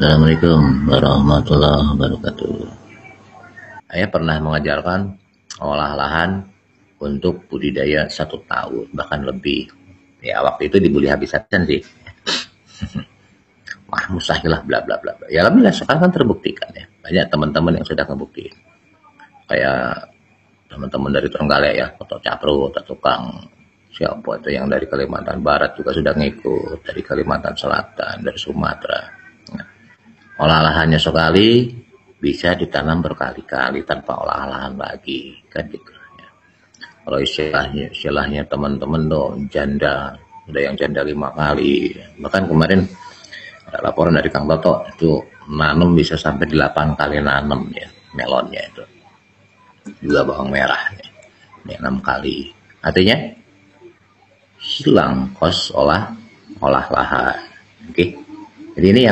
Assalamualaikum warahmatullahi wabarakatuh. Saya pernah mengajarkan olah lahan untuk budidaya 1 tahun bahkan lebih. Ya waktu itu dibully habis-habisan sih. Wah mustahil lah bla bla bla. Ya alhamdulillah sekarang kan terbuktikan ya. Banyak teman-teman yang sudah ngebuktiin. Kayak teman-teman dari Trenggalek ya, atau Capro, atau tukang siapa itu yang dari Kalimantan Barat juga sudah ngikut, dari Kalimantan Selatan, dari Sumatera. Olah lahannya sekali bisa ditanam berkali-kali tanpa olah lahan lagi kan gitu ya. Kalau istilahnya teman-teman dong janda, ada yang janda 5 kali, bahkan kemarin ada laporan dari Kang Toto itu nanam bisa sampai 8 kali nanam ya melonnya itu, juga bawang merah ya 6 kali, artinya hilang kos olah lahan. Oke. Jadi ini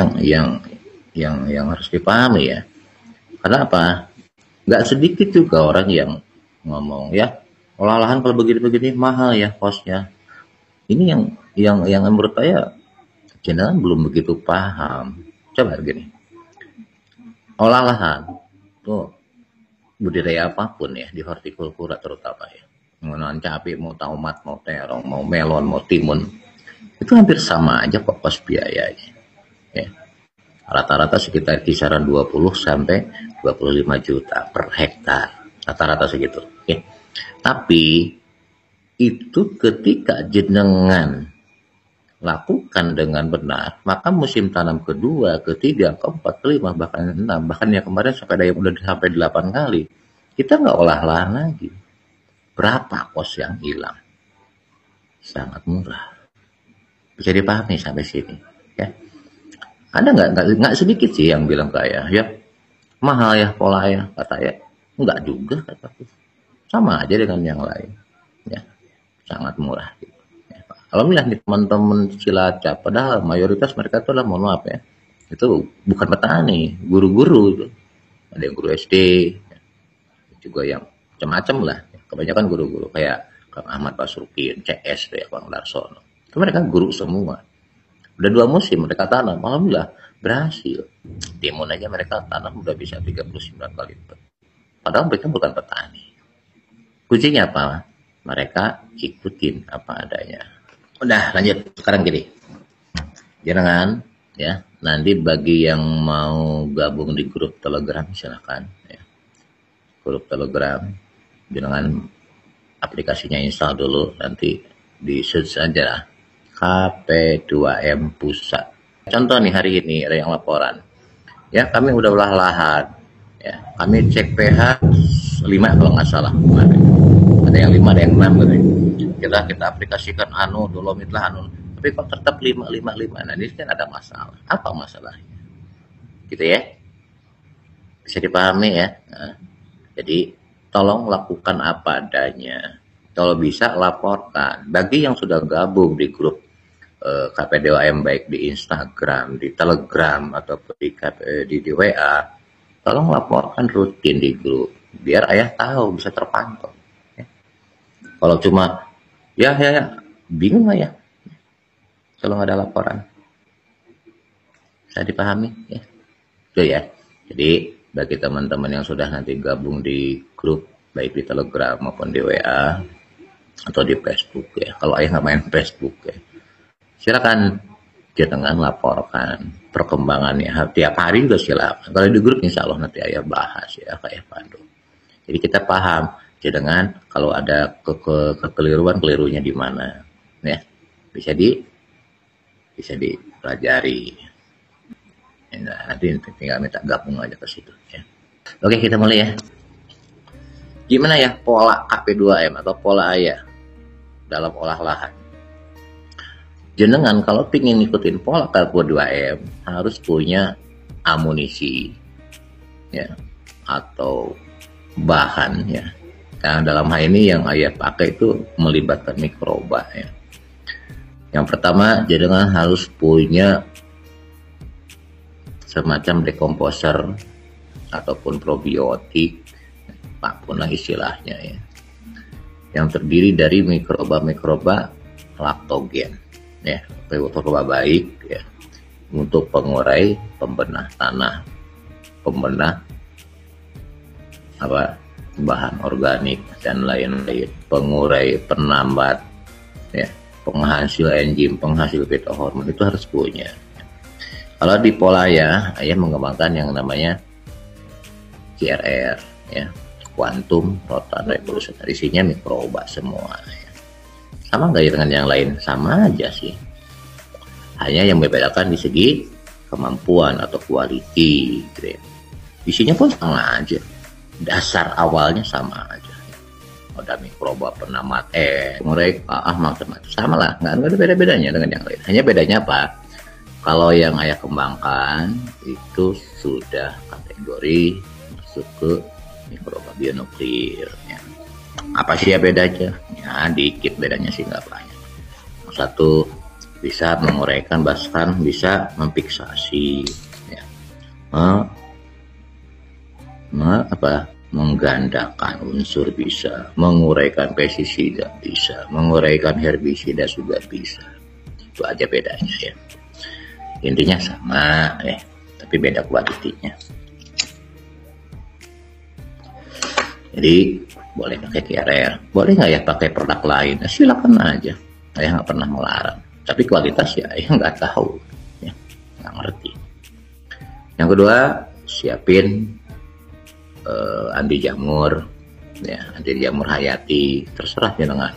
yang harus dipahami ya. Karena apa? Nggak sedikit juga orang yang ngomong ya olah lahan kalau begini-begini mahal ya kosnya. Ini yang menurut saya jangan belum begitu paham. Coba gini, olah lahan tuh budidaya apapun ya di hortikultura terutama ya. Mau cabai, mau tomat, mau terong, mau melon, mau timun, itu hampir sama aja kok kos biayanya. Ya. Rata-rata sekitar kisaran 20 sampai 25 juta per hektar, rata-rata segitu. Oke. Tapi itu ketika jenengan lakukan dengan benar, maka musim tanam kedua, ketiga, keempat, kelima, bahkan 6, bahkan yang kemarin sampai ada yang udah sampai 8 kali, kita nggak olah lahan lagi. Berapa kos yang hilang? Sangat murah. Bisa dipahami sampai sini, ya. Ada nggak sedikit sih yang bilang kayak ya mahal ya pola ya, kata ya nggak juga kataku, sama aja dengan yang lain ya, sangat murah gitu. Ya, alhamdulillah nih teman-teman Cilacap, padahal mayoritas mereka itu adalah, mohon maaf ya, itu bukan petani, guru-guru itu, ada yang guru SD ya, juga yang macam-macam lah ya. Kebanyakan guru-guru kayak Kang Ahmad Pasurukin, CS ya, Bang Larsono, itu mereka guru semua. Udah 2 musim mereka tanam, alhamdulillah berhasil. Timun aja mereka tanam udah bisa 39 kali lipat. Padahal mereka bukan petani. Kuncinya apa? Mereka ikutin apa adanya. Udah lanjut, sekarang gini. Jangan ya, nanti bagi yang mau gabung di grup Telegram silakan ya. Grup Telegram, jangan aplikasinya install dulu, nanti di search aja KP2M Pusat. Contoh nih hari ini ada yang laporan. Ya kami udah olah lahan. Ya kami cek pH 5 kalau nggak salah. Ada yang 5, ada yang 6 gitu. Kita aplikasikan dolomit lah tapi kok tetap 5. Nah ini kan ada masalah. Apa masalahnya? Gitu ya. Bisa dipahami ya. Nah, jadi tolong lakukan apa adanya. Kalau bisa laporkan. Bagi yang sudah gabung di grup KP2M baik di Instagram, di Telegram ataupun di WA, tolong laporkan rutin di grup biar ayah tahu, bisa terpantau ya. Kalau cuma ya bingung ya kalau nggak ada laporan. Bisa dipahami ya itu ya. Jadi bagi teman-teman yang sudah nanti gabung di grup baik di Telegram maupun di WA atau di Facebook ya, kalau ayah nggak main Facebook ya, silakan jangan laporkan perkembangannya tiap hari juga silakan. Kalau di grup insya Allah nanti ayah bahas ya kayak pandu. Jadi kita paham jangan kalau ada kelirunya di mana ya, bisa dipelajari. Nah, nanti tinggal minta gabung aja ke situ ya. Oke, kita mulai ya. Gimana ya pola KP2M atau pola ayah dalam olah lahan? Jenengan kalau pingin ngikutin pola KP2M harus punya amunisi ya atau bahan ya. Nah, dalam hal ini yang ayah pakai itu melibatkan mikroba ya. Yang pertama, jenengan harus punya semacam dekomposer ataupun probiotik, apapun lah istilahnya ya, yang terdiri dari mikroba laktogen ya, mikroba baik ya, untuk pengurai, pembenah tanah, pembenah bahan organik dan lain-lain, pengurai, penambat, ya, penghasil enzim, penghasil fitohormon, itu harus punya. Kalau di Polaya, saya mengembangkan yang namanya QRR, ya, Quantum Rotan Revolution. Isinya mikroba semua. Ya. Sama nggak dengan yang lain? Sama aja sih. Hanya yang membedakan di segi kemampuan atau quality. Gitu ya. Isinya pun sama aja. Dasar awalnya sama aja. Ada mikroba, penamat, pengurai, macam-macam. Sama lah, nggak ada beda-bedanya dengan yang lain. Hanya bedanya apa? Kalau yang saya kembangkan itu sudah kategori masuk ke mikroba bionuklir. Ya. Apa sih ya bedanya? Ya dikit bedanya sih, nggak banyak. Yang satu bisa menguraikan, bahkan bisa memfiksasi, ya. Menggandakan unsur bisa, menguraikan pestisida bisa, menguraikan herbisida juga bisa. Itu aja bedanya ya. Intinya sama, tapi beda kualitinya. Jadi boleh pakai QRR, boleh nggak ya pakai produk lain? Nah, silakan aja, saya nggak pernah melarang. Tapi kualitas ya, nggak tahu, ya, nggak ngerti. Yang kedua, siapin anti jamur, ya, anti jamur hayati, terserah ya dengan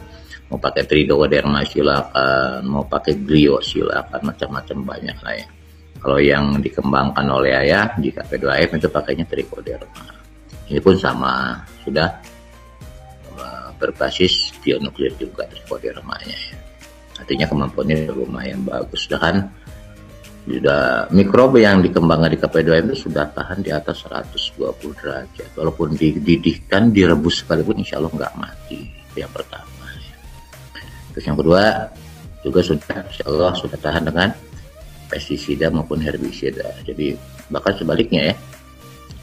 mau pakai trichoderma silakan, mau pakai glio silakan, macam-macam banyak lah ya. Kalau yang dikembangkan oleh ayah di KP2M itu pakainya trichoderma. Ini pun sama, sudah berbasis bionuklir juga trichodermanya ya. Artinya kemampuannya lumayan bagus. Sudah mikroba yang dikembangkan di KP2M itu sudah tahan di atas 120 derajat. Walaupun dididihkan, direbus sekalipun insya Allah nggak mati. Itu yang pertama. Terus yang kedua juga sudah, insya Allah sudah tahan dengan pestisida maupun herbisida. Jadi bahkan sebaliknya ya,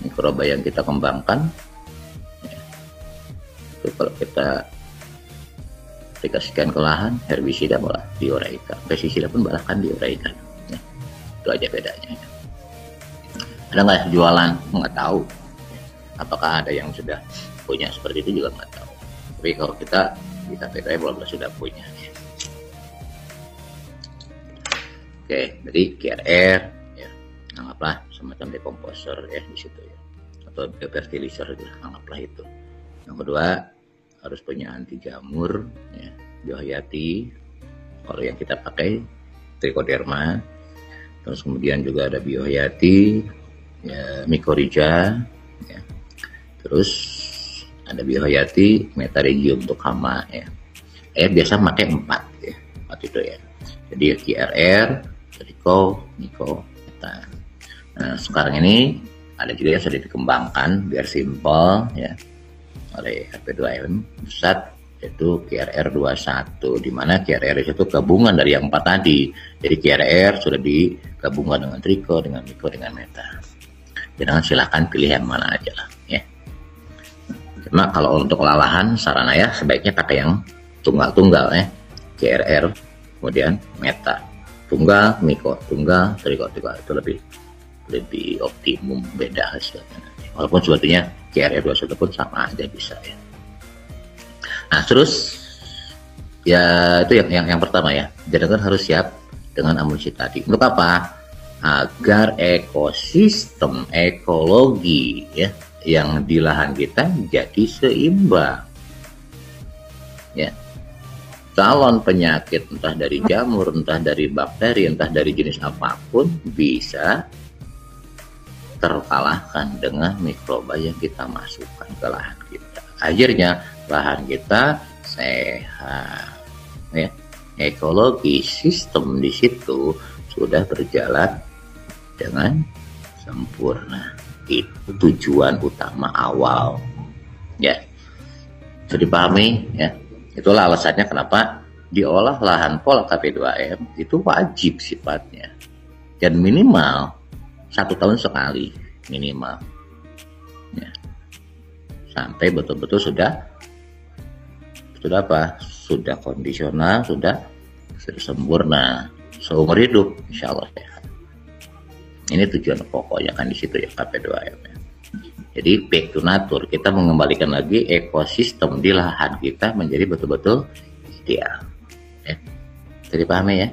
mikroba yang kita kembangkan, ya, itu kalau kita aplikasikan ke lahan, herbisida malah diuraikan, pestisida pun bahkan diuraikan. Ya, itu aja bedanya. Ya. Ada nggak jualan? Nggak tahu. Apakah ada yang sudah punya seperti itu juga nggak tahu. Tapi kalau kita di KPK belum sudah punya. Oke, jadi QRR ya, anggaplah semacam dekomposer ya di situ ya, atau fertilizer ya, anggaplah itu. Yang kedua harus punya anti jamur, ya, biohayati. Kalau yang kita pakai trichoderma, terus kemudian juga ada biohayati, ya, mycorrhiza, ya. Terus ada biohayati, metaregium untuk hama ya. Biasa pakai 4 ya, 4 itu ya. Jadi QRR, tricho, nico, meta. Nah, sekarang ini ada juga yang sudah dikembangkan biar simpel ya oleh KP2M pusat, yaitu QRR 21, di mana QRR itu gabungan dari yang 4 tadi. Jadi QRR sudah digabungkan dengan tricho, dengan nico, dengan meta. Jangan silakan pilih yang mana aja lah ya. Cuma kalau untuk lahan saran saya sebaiknya pakai yang tunggal-tunggal ya, QRR, kemudian meta, tunggal, nico, tunggal, tricho, tunggal, itu lebih optimum, beda hasilnya. Walaupun sebetulnya QRR 21 pun sama aja bisa ya. Nah terus ya itu yang pertama ya, jadi harus siap dengan amunisi tadi. Untuk apa? Agar ekosistem, ekologi ya yang di lahan kita jadi seimbang ya. Calon penyakit entah dari jamur, entah dari bakteri, entah dari jenis apapun bisa terkalahkan dengan mikroba yang kita masukkan ke lahan kita. Akhirnya lahan kita sehat ya. Ekologi sistem di situ sudah berjalan dengan sempurna. Itu tujuan utama awal ya, sudah dipahami ya. Itulah alasannya kenapa diolah lahan pola KP2M itu wajib sifatnya, dan minimal 1 tahun sekali minimal ya, sampai betul-betul sudah kondisional, sudah sempurna seumur hidup insya Allah ya. Ini tujuan pokoknya kan di situ ya KP2M. Jadi back to nature, kita mengembalikan lagi ekosistem di lahan kita menjadi betul-betul ideal. Ya. Jadi pahami ya.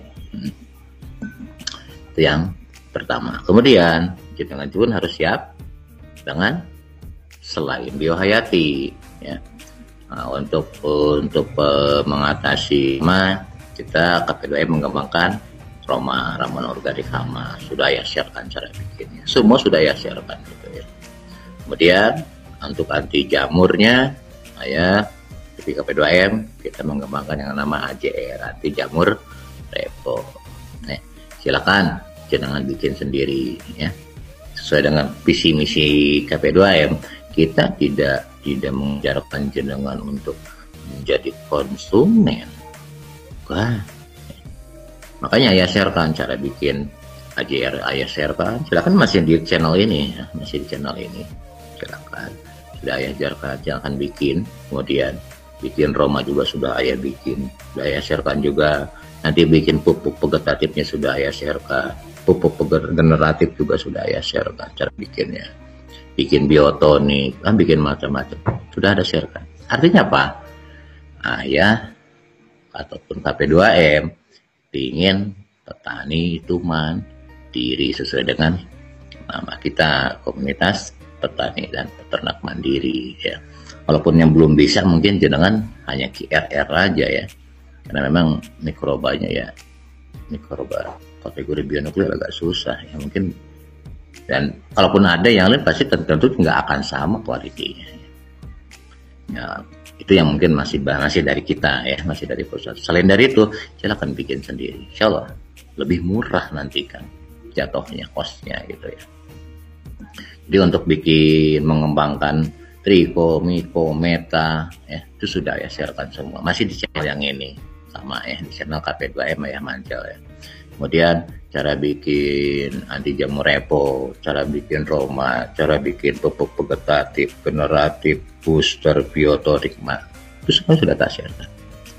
Itu yang pertama. Kemudian jenengan pun harus siap dengan selain biohayati ya. Nah, untuk mengatasi kita KP2M mengembangkan ramuan organik hama. Sudah ya sharekan cara bikinnya. Semua sudah ya sharekan gitu ya. Kemudian untuk anti jamurnya ya di KP2M kita mengembangkan yang nama AJR, anti jamur repo. Nah, silakan jangan bikin sendiri ya. Sesuai dengan visi misi KP2M, kita tidak mengajarkan jenengan untuk menjadi konsumen. Wah. Makanya ayah sharekan cara bikin AJR, ayah sharekan. Silakan masih di channel ini ya, masih di channel ini. Silakan. Sudah ayah sharekan, silakan bikin. Kemudian bikin Roma juga sudah ayah bikin. Sudah ayah sharekan juga. Nanti bikin pupuk vegetatifnya sudah ayah sharekan. Pupuk generatif juga sudah ayah sharekan cara bikinnya. Bikin biotonik, kan bikin macam-macam. Sudah ada sharekan. Artinya apa? Ayah ataupun KP2M ingin petani itu mandiri sesuai dengan nama kita, komunitas petani dan peternak mandiri ya. Walaupun yang belum bisa mungkin jenengan hanya QRR aja ya, karena memang mikrobanya ya mikroba kategori bionuklir agak susah ya mungkin, dan kalaupun ada yang lain pasti tentu nggak akan sama kualitinya ya. Itu yang mungkin masih dari kita ya, masih dari pusat. Selain dari itu silakan bikin sendiri, insya Allah lebih murah nanti kan jatuhnya, costnya gitu ya. Jadi untuk bikin mengembangkan Triko, Miko, Meta ya, itu sudah ya sharekan semua, masih di channel yang ini sama ya, di channel KP2M ya Manjal ya. Kemudian cara bikin anti jamur repo, cara bikin Roma, cara bikin pupuk vegetatif, generatif, booster, biotonik, itu semua sudah tak share.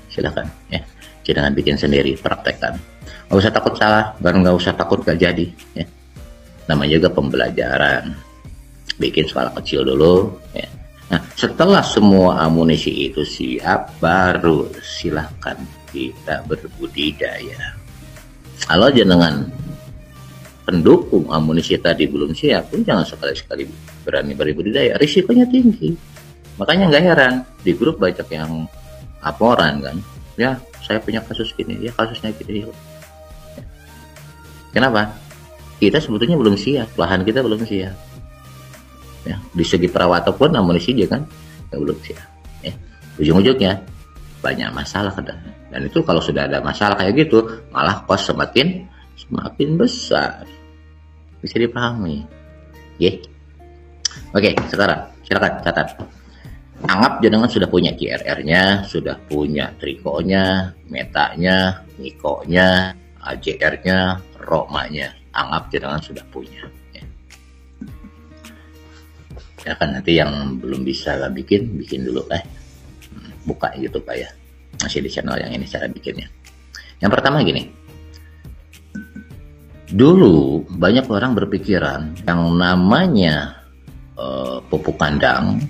Silakan ya, jangan bikin sendiri, praktekkan. Nggak usah takut salah, dan nggak usah takut gak jadi. Ya. Namanya juga pembelajaran. Bikin skala kecil dulu. Ya. Nah, setelah semua amunisi itu siap, baru silahkan kita berbudidaya. Kalau jenengan pendukung amunisi tadi belum siap, pun jangan sekali-sekali berani berbudidaya, risikonya tinggi. Makanya nggak heran di grup banyak yang laporan kan, ya saya punya kasus gini, ya kasusnya gini. Ya. Kenapa? Kita sebetulnya belum siap, lahan kita belum siap. Ya, di segi perawatan pun amunisi juga kan, ya belum siap. Ya. Ujung-ujungnya banyak masalah dan itu kalau sudah ada masalah kayak gitu malah kos semakin besar, bisa dipahami ya. Oke, sekarang silakan catat, anggap jenengan sudah punya QRR-nya, sudah punya Trikonya, Metanya, Mikonya, AJR-nya, Romanya, anggap jenengan sudah punya ya kan. Nanti yang belum bisa bikin dulu buka YouTube ya, masih di channel yang ini cara bikinnya. Yang pertama gini, dulu banyak orang berpikiran yang namanya pupuk kandang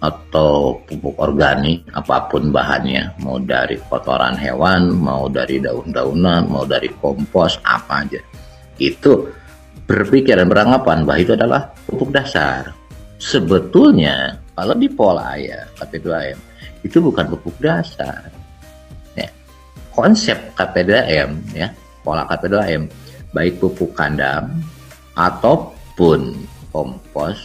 atau pupuk organik, apapun bahannya, mau dari kotoran hewan, mau dari daun-daunan, mau dari kompos, apa aja, itu berpikiran beranggapan bahwa itu adalah pupuk dasar. Sebetulnya kalau di pola ya KP2M itu bukan pupuk dasar ya. Konsep KP2M ya, pola KP2M, baik pupuk kandang ataupun kompos,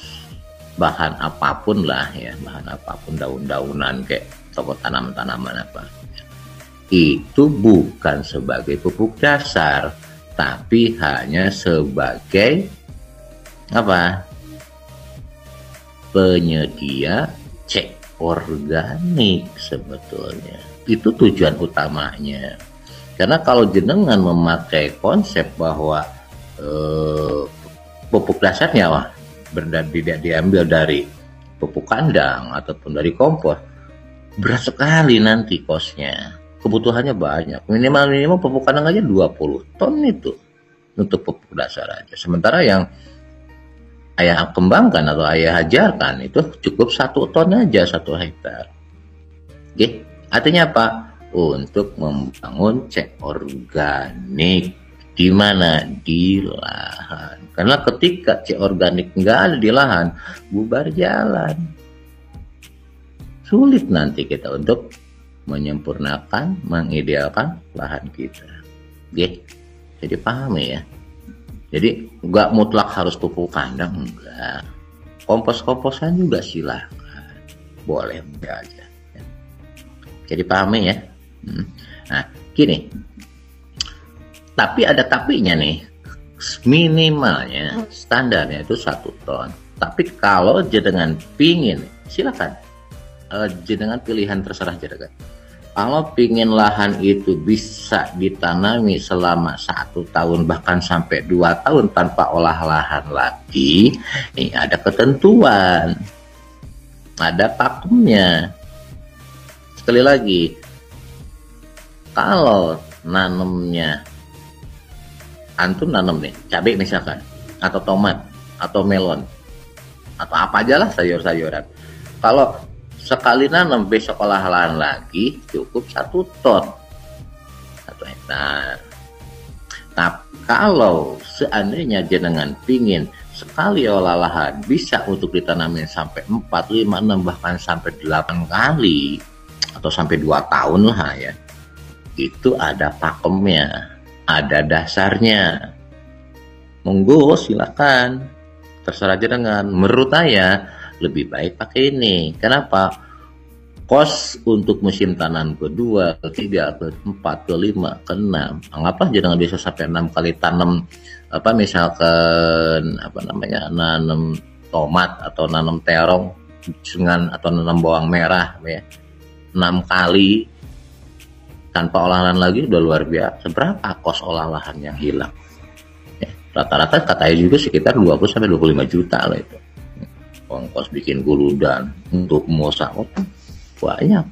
bahan apapun lah ya, bahan apapun, daun-daunan kayak atau tanaman-tanaman apa, itu bukan sebagai pupuk dasar, tapi hanya sebagai apa? Penyedia cek organik sebetulnya. Itu tujuan utamanya. Karena kalau jenengan memakai konsep bahwa pupuk dasarnya tidak diambil dari pupuk kandang ataupun dari kompos, berat sekali nanti kosnya. Kebutuhannya banyak. Minimal pupuk kandang aja 20 ton itu. untuk pupuk dasar aja. Sementara yang ayah kembangkan atau ayah ajarkan itu cukup 1 ton aja 1 hektar. Oke, artinya apa? Untuk membangun C organik di mana? Di lahan. Karena ketika C organik nggak ada di lahan, bubar jalan. Sulit nanti kita untuk menyempurnakan, mengidealkan lahan kita. Oke, jadi paham ya. Jadi nggak mutlak harus pupuk kandang, enggak. Kompos-komposan juga silakan, boleh aja. Jadi pahami ya. Nah, gini. Tapi ada tapinya nih. Minimalnya, standarnya itu 1 ton. Tapi kalau jenengan pingin, silakan. Jenengan pilihan terserah jenengan. Kalau pingin lahan itu bisa ditanami selama 1 tahun bahkan sampai 2 tahun tanpa olah lahan lagi, ini ada ketentuan, ada pakemnya. Sekali lagi, kalau nanemnya, antum nanem nih cabai misalkan, atau tomat, atau melon, atau apa aja lah sayur-sayuran. Kalau sekali nanam besok olah lahan lagi cukup 1 ton 1 hektar. Tapi kalau seandainya jenengan pingin sekali olah lahan bisa untuk ditanamin sampai 4, 5, 6 bahkan sampai 8 kali atau sampai 2 tahun lah ya, itu ada pakemnya, ada dasarnya. Monggo silakan, terserah jenengan. Menurut saya lebih baik pakai ini. Kenapa? Kos untuk musim tanam kedua, ketiga, keempat, kelima, keenam, anggaplah jangan bisa sampai 6 kali tanam, misalkan nanam tomat atau nanam terong dengan atau nanam bawang merah ya, 6 kali tanpa olahan lagi udah luar biasa. Berapa kos olah lahan yang hilang? Ya, rata-rata katanya juga sekitar 20-25 juta lah itu. Ongkos bikin guludan untuk mosa banyak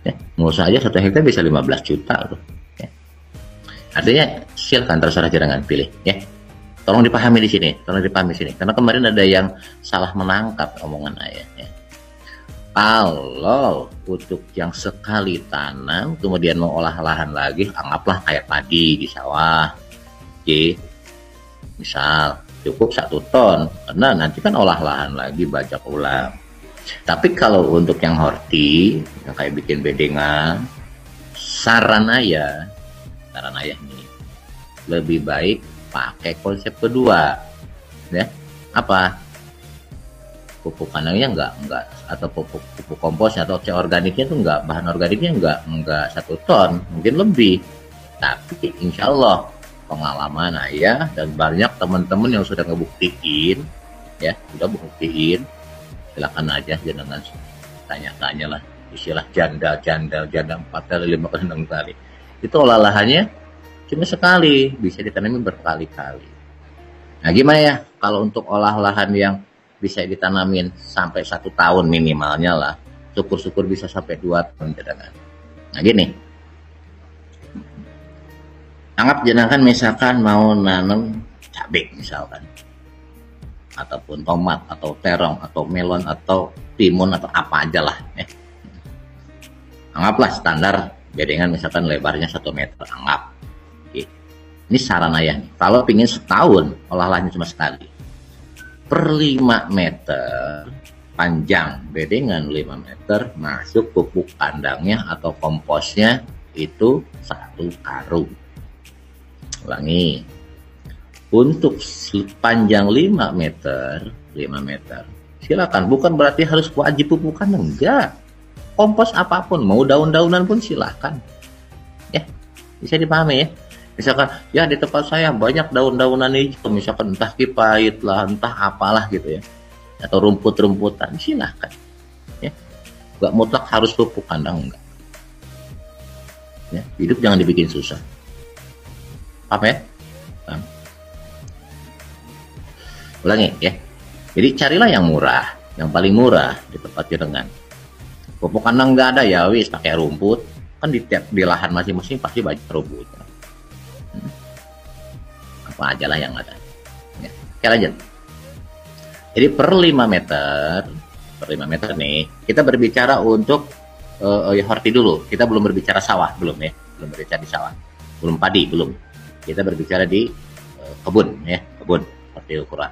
ya, mosa aja 1 hektar bisa 15 juta loh ya. Artinya silakan terserah jenengan pilih ya. Tolong dipahami di sini, karena kemarin ada yang salah menangkap omongan ayah ya. Kalau untuk yang sekali tanam kemudian mau olah lahan lagi, anggaplah kayak padi di sawah, oke, misal cukup 1 ton, karena nanti kan olah lahan lagi bajak ulang. Tapi kalau untuk yang horti, yang kayak bikin bedengan, saran ayah nih, lebih baik pakai konsep kedua, ya. Apa? Pupuk kandangnya enggak atau pupuk komposnya atau C organiknya itu enggak, bahan organiknya enggak 1 ton, mungkin lebih. Tapi insya Allah pengalaman ayah dan banyak teman-teman yang sudah ngebuktiin ya, silakan aja jangan tanya-tanya lah, istilah janda 4 kali 5 kali 6 kali itu olah lahannya cuma sekali, bisa ditanami berkali-kali. Nah gimana ya kalau untuk olah lahan yang bisa ditanamin sampai 1 tahun minimalnya lah, syukur-syukur bisa sampai 2 tahun cadangan. Nah gini, anggap jenengan misalkan mau nanam cabai misalkan, ataupun tomat atau terong atau melon atau timun atau apa aja lah ya. Anggaplah standar bedengan misalkan lebarnya 1 meter, anggap. Oke. Ini saran ayah nih, kalau pingin setahun olah lahannya cuma sekali, per 5 meter panjang bedengan 5 meter masuk pupuk kandangnya atau komposnya itu 1 karung. Ulangi, untuk panjang 5 meter silakan, bukan berarti harus wajib pupuk kandang, enggak. Kompos apapun, mau daun-daunan pun silakan ya, bisa dipahami ya. Misalkan ya di tempat saya banyak daun-daunan hijau, misalkan entah kipait lah, entah apalah gitu ya, atau rumput-rumputan, silakan ya, enggak mutlak harus pupuk kandang, enggak ya. Hidup jangan dibikin susah, apa ya? Ulangi ya. Jadi carilah yang murah, yang paling murah di tempat jenengan. Pupuk kandang nggak ada ya wis pakai rumput, kan di lahan masing-masing pasti banyak rumput. apa aja lah yang ada ya. Oke, lanjut. Jadi per 5 meter nih kita berbicara untuk horti dulu. Kita belum berbicara sawah, belum ya, belum berbicara di sawah, belum padi, belum. Kita berbicara di kebun ya, kebun hortikultura.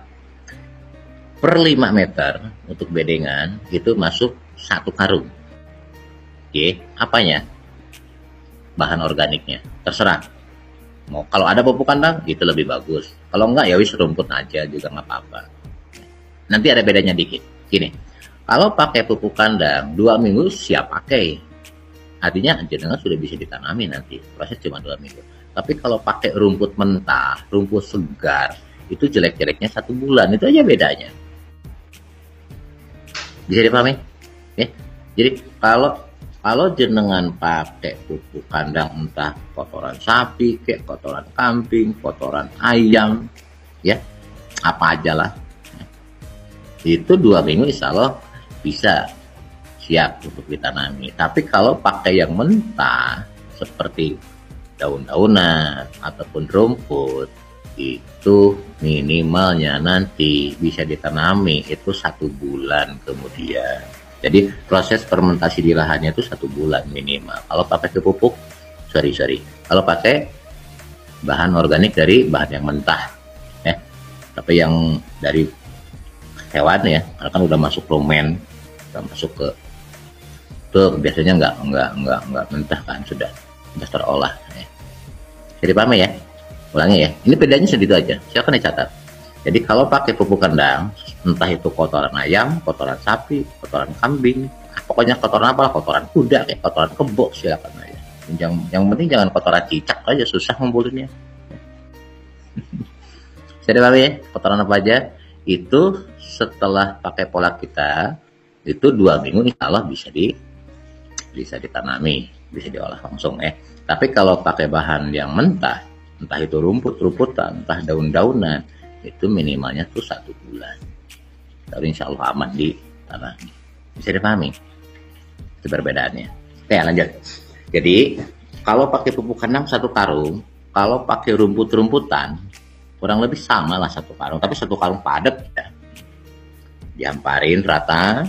Per 5 meter untuk bedengan itu masuk 1 karung. Oke, apanya? Bahan organiknya, terserah. Mau kalau ada pupuk kandang itu lebih bagus. Kalau enggak ya wis rumput aja juga nggak apa-apa. Nanti ada bedanya dikit. Gini, kalau pakai pupuk kandang 2 minggu siap pakai. Artinya jenengan sudah bisa ditanami nanti. Proses cuma 2 minggu. Tapi kalau pakai rumput mentah, rumput segar, itu jelek-jeleknya 1 bulan. Itu aja bedanya. Bisa dipahami? Ya. Jadi kalau jenengan pakai pupuk kandang entah kotoran sapi, kayak kotoran kambing, kotoran ayam, ya apa aja lah, itu 2 minggu insya Allah bisa siap untuk ditanami. Tapi kalau pakai yang mentah seperti daun-daunan ataupun rumput, itu minimalnya nanti bisa ditanami itu 1 bulan kemudian. Jadi proses fermentasi di lahannya itu 1 bulan minimal. Kalau pakai pupuk, sorry. Kalau pakai bahan organik dari bahan yang mentah, ya. Tapi yang dari hewan ya, karena kan udah masuk rumen, udah masuk ke biasanya nggak mentah kan, sudah terolah. Ya. Jadi paham ya? Ulangi ya. Ini bedanya segitu aja. Silakan dicatat. Jadi kalau pakai pupuk kandang, entah itu kotoran ayam, kotoran sapi, kotoran kambing, pokoknya kotoran apa lah, kotoran kuda, kayak kotoran kebo, silakan aja. Yang penting jangan kotoran cicak aja, susah ngumpulnya. Saya paham ya, kotoran apa aja, itu setelah pakai pola kita, itu 2 minggu insya Allah bisa ditanami, bisa diolah langsung ya. Tapi kalau pakai bahan yang mentah, entah itu rumput-rumputan, entah daun-daunan, itu minimalnya tuh 1 bulan. Tapi insya Allah aman di tanah. Bisa dipahami? Itu perbedaannya. Oke, lanjut. Jadi kalau pakai pupuk kandang 1 karung, kalau pakai rumput-rumputan kurang lebih sama lah 1 karung, tapi 1 karung padat ya. Dihamparin rata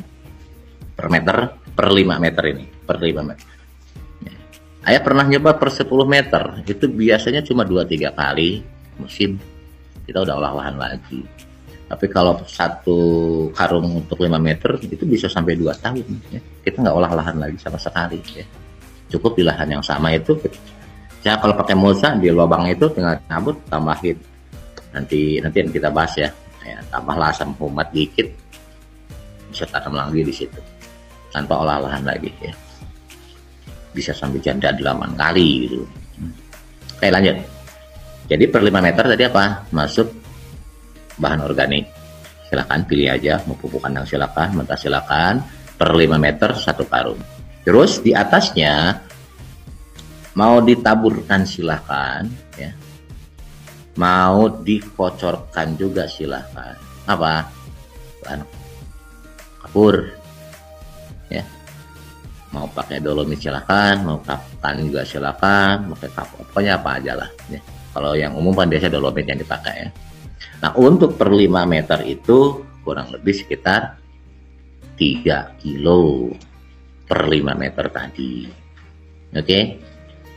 per meter, per 5 meter ini, per 5 meter. Ayah pernah nyoba per 10 meter, itu biasanya cuma 2-3 kali musim kita udah olah lahan lagi. Tapi kalau 1 karung untuk 5 meter itu bisa sampai 2 tahun ya. Kita nggak olah lahan lagi sama sekali ya. Cukup di lahan yang sama itu. Ya kalau pakai mulsa di lubang itu tinggal cabut, tambahin. Nanti kita bahas ya. Tambahlah asam humat dikit, bisa tanam lagi di situ tanpa olah lahan lagi ya. Bisa sampai janda 8 kali gitu. Oke, lanjut. Jadi per 5 meter tadi apa? Masuk bahan organik. Silakan pilih aja, mau pupuk kandang silakan, mentah silakan. Per 5 meter 1 karung. Terus di atasnya mau ditaburkan silakan ya. Mau dikocorkan juga silakan. Apa? Bahan kapur. Ya. Mau pakai dolomit silakan, mau kaptan juga silakan, mau pakai kapur, pokoknya apa aja lah ya. Kalau yang umum kan biasa dolomit yang dipakai ya. Nah untuk per 5 meter itu kurang lebih sekitar 3 kilo per 5 meter tadi. Oke,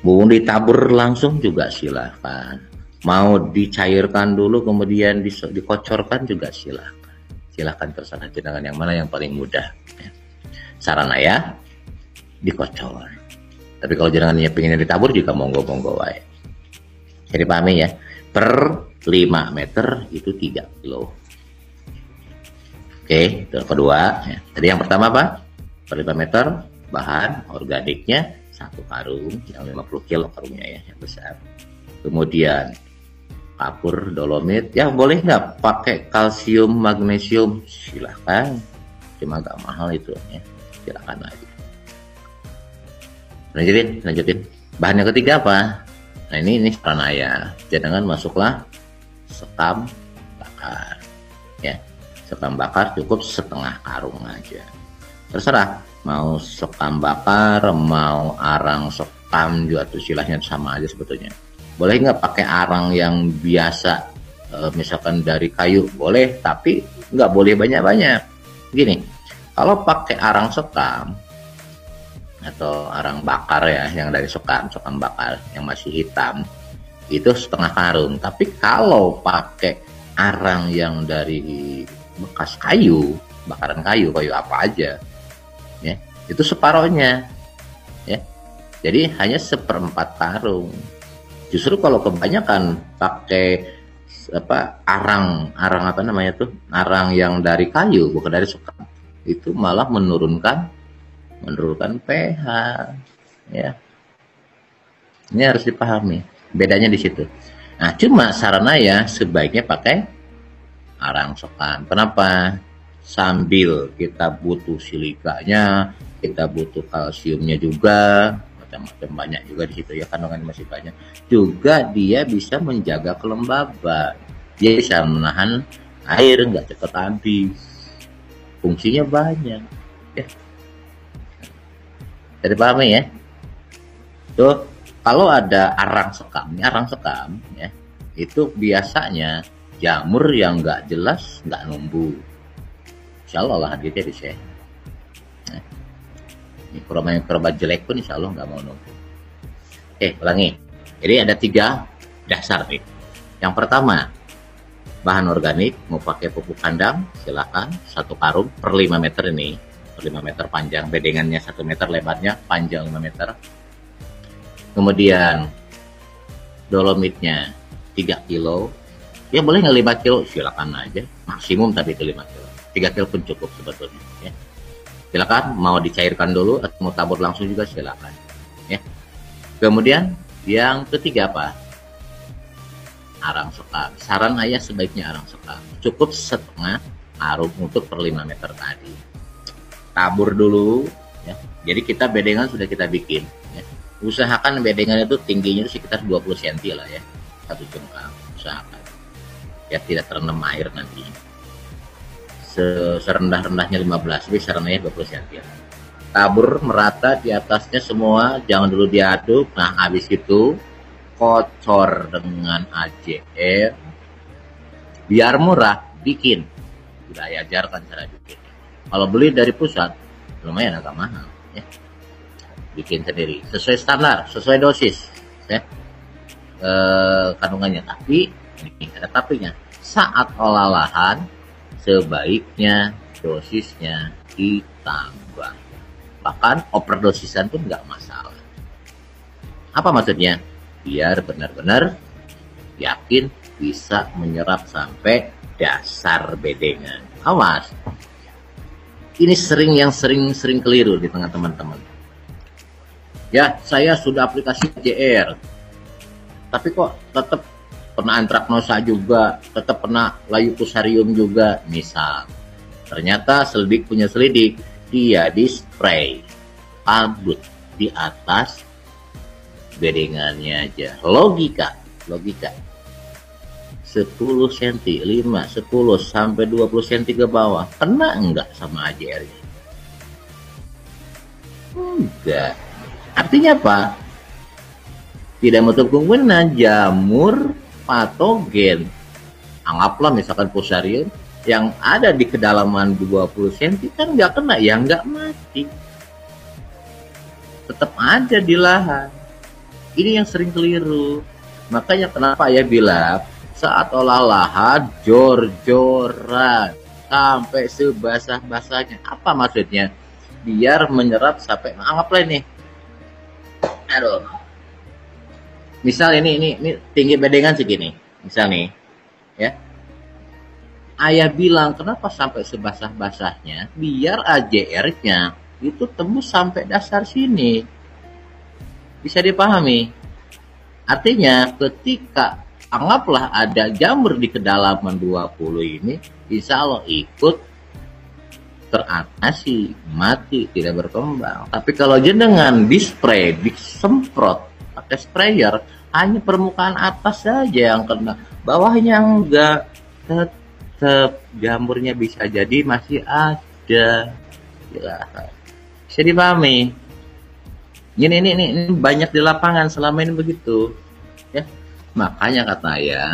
mau ditabur langsung juga silakan. Mau dicairkan dulu kemudian dikocorkan juga silakan. Silakan terserah jenengan yang mana yang paling mudah. Ya. Saran ayah dikocor. Tapi kalau jenengannya pengen ditabur juga monggo-monggo wae. Jadi pahami ya, per 5 meter itu 3 kilo. Oke, itu kedua ya. Jadi yang pertama apa? Per 5 meter bahan organiknya 1 karung yang 50 kilo karungnya ya, yang besar. Kemudian kapur dolomit, ya boleh nggak pakai kalsium magnesium, silahkan, cuma agak mahal itu ya, silahkan aja. Lanjutin. Bahan yang ketiga apa? Nah ini saran ayah, jangan masuklah sekam bakar ya. Sekam bakar cukup setengah karung aja, terserah mau sekam bakar mau arang sekam juga tuh silahnya sama aja sebetulnya. Boleh nggak pakai arang yang biasa misalkan dari kayu boleh, tapi nggak boleh banyak-banyak. Gini, kalau pakai arang sekam atau arang bakar ya, yang dari sekam bakar yang masih hitam, itu setengah karung. Tapi kalau pakai arang yang dari bekas kayu, bakaran kayu apa aja, ya, itu separohnya, ya. Jadi hanya 1/4 karung. Justru kalau kebanyakan pakai arang apa namanya tuh, arang yang dari kayu bukan dari sekam, itu malah menurunkan pH, ya. Ini harus dipahami bedanya di situ. Nah, cuma saran saya sebaiknya pakai arang sekam. Kenapa? Sambil kita butuh silikanya, kita butuh kalsiumnya juga, macam-macam banyak juga di situ ya, kandungan masih banyak. Juga dia bisa menjaga kelembaban. Dia bisa menahan air nggak cepat habis. Fungsinya banyak. Ya. Jadi pahami ya. Tuh, kalau ada arang sekam ya, itu biasanya jamur yang nggak jelas nggak numbuh. Insya Allah lahan kita bisa. Nah, mikroba jelek pun insya Allah nggak mau numbuh. Ulangi. Jadi ada 3 dasar nih. Yang pertama, bahan organik, mau pakai pupuk kandang silakan, 1 karung per 5 meter ini, per 5 meter panjang, bedengannya 1 meter, lebarnya panjang 5 meter. Kemudian dolomitnya 3 kilo, ya boleh nggak 5 kilo, silakan aja, maksimum tapi itu 5 kilo, 3 kilo pun cukup sebetulnya, ya. Silakan mau dicairkan dulu atau mau tabur langsung juga silakan, ya. Kemudian yang ketiga apa? Arang sekam. Saran ayah sebaiknya arang sekam, cukup 1/2 karung untuk per 5 meter tadi. Tabur dulu, ya. Jadi kita bedengan sudah kita bikin, ya. Usahakan bedengan itu tingginya itu sekitar 20 cm lah ya, 1 cengkang, usahakan ya, tidak terendam air nanti. Serendah-rendahnya 15, tapi sarannya 20 cm. Tabur merata di atasnya semua, jangan dulu diaduk. Nah, habis itu kocor dengan AJR, biar murah, bikin. Sudah ajarkan cara bikin. Kalau beli dari pusat lumayan agak mahal, ya. Bikin sendiri sesuai standar, sesuai dosis, ya, kandungannya. Tapi ini ada tapinya, saat olahan sebaiknya dosisnya ditambah, bahkan overdosisan pun nggak masalah. Apa maksudnya? Biar benar-benar yakin bisa menyerap sampai dasar bedengan. Awas, ini sering keliru di tengah teman-teman. Ya, saya sudah aplikasi JR, tapi kok tetap pernah antraknosa juga, tetap pernah layu fusarium juga, misal. Ternyata selidik punya selidik, dia di spray kabut di atas bedengannya aja. Logika 10 cm, 5, 10 sampai 20 cm ke bawah, kena enggak sama AJR-nya? Enggak. Artinya apa? Tidak menutup kemungkinan jamur patogen, anggaplah misalkan fusarium yang ada di kedalaman 20 cm kan nggak kena, ya nggak mati, tetap ada di lahan. Ini yang sering keliru. Makanya kenapa ya bilang saat olah lahan jor-joran sampai sebasah-basahnya. Apa maksudnya? Biar menyerap sampai, anggaplah ini, aduh, misal ini tinggi bedengan segini, misal nih, ya. Ayah bilang kenapa sampai sebasah-basahnya? Biar AJR-nya itu tembus sampai dasar sini. Bisa dipahami? Artinya ketika anggaplah ada jamur di kedalaman 20 ini, insya Allah ikut teratasi, mati, tidak berkembang. Tapi kalau jenengan dispray, disemprot pakai sprayer, hanya permukaan atas saja yang kena, bawahnya enggak, tetap jamurnya bisa jadi masih ada. Ya, bisa dipahami? Ini banyak di lapangan selama ini begitu, ya. Makanya kata ya,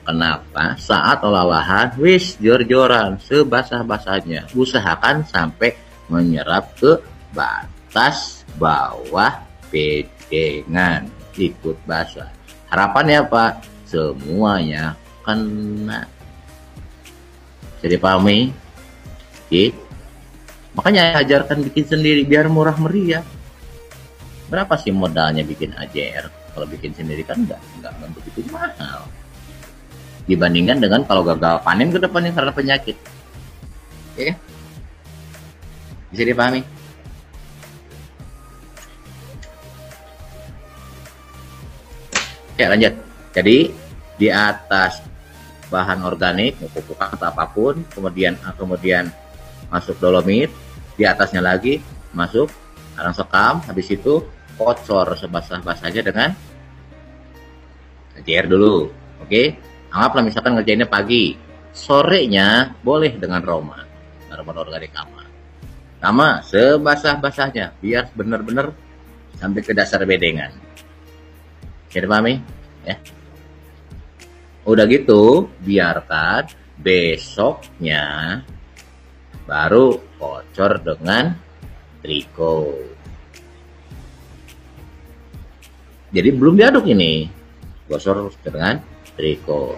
Kenapa? Saat olah lahan, wis jor-joran, sebasah-basahnya. Usahakan sampai menyerap ke batas bawah bedengan, ikut basah. Harapannya apa? Semuanya kena. Jadi pahami? Oke. Makanya ajarkan bikin sendiri biar murah meriah. Berapa sih modalnya bikin AJR? Kalau bikin sendiri kan nggak begitu mahal. Dibandingkan dengan kalau gagal panen ke depannya karena penyakit. Oke? Bisa dipahami? Oke, lanjut. Jadi di atas bahan organik, pupuk atau apapun, kemudian masuk dolomit, di atasnya lagi masuk arang sekam, habis itu kocor sebasah-basahnya dengan AJR dulu. Oke? Anggaplah misalkan ngerjainnya pagi, sorenya boleh dengan Roma organik aman. Sama sebasah-basahnya, biar benar-benar sampai ke dasar bedengan. Jadi pahami? Ya. Udah gitu, biarkan besoknya baru kocor dengan triko. Jadi belum diaduk ini, gosor dengan triko.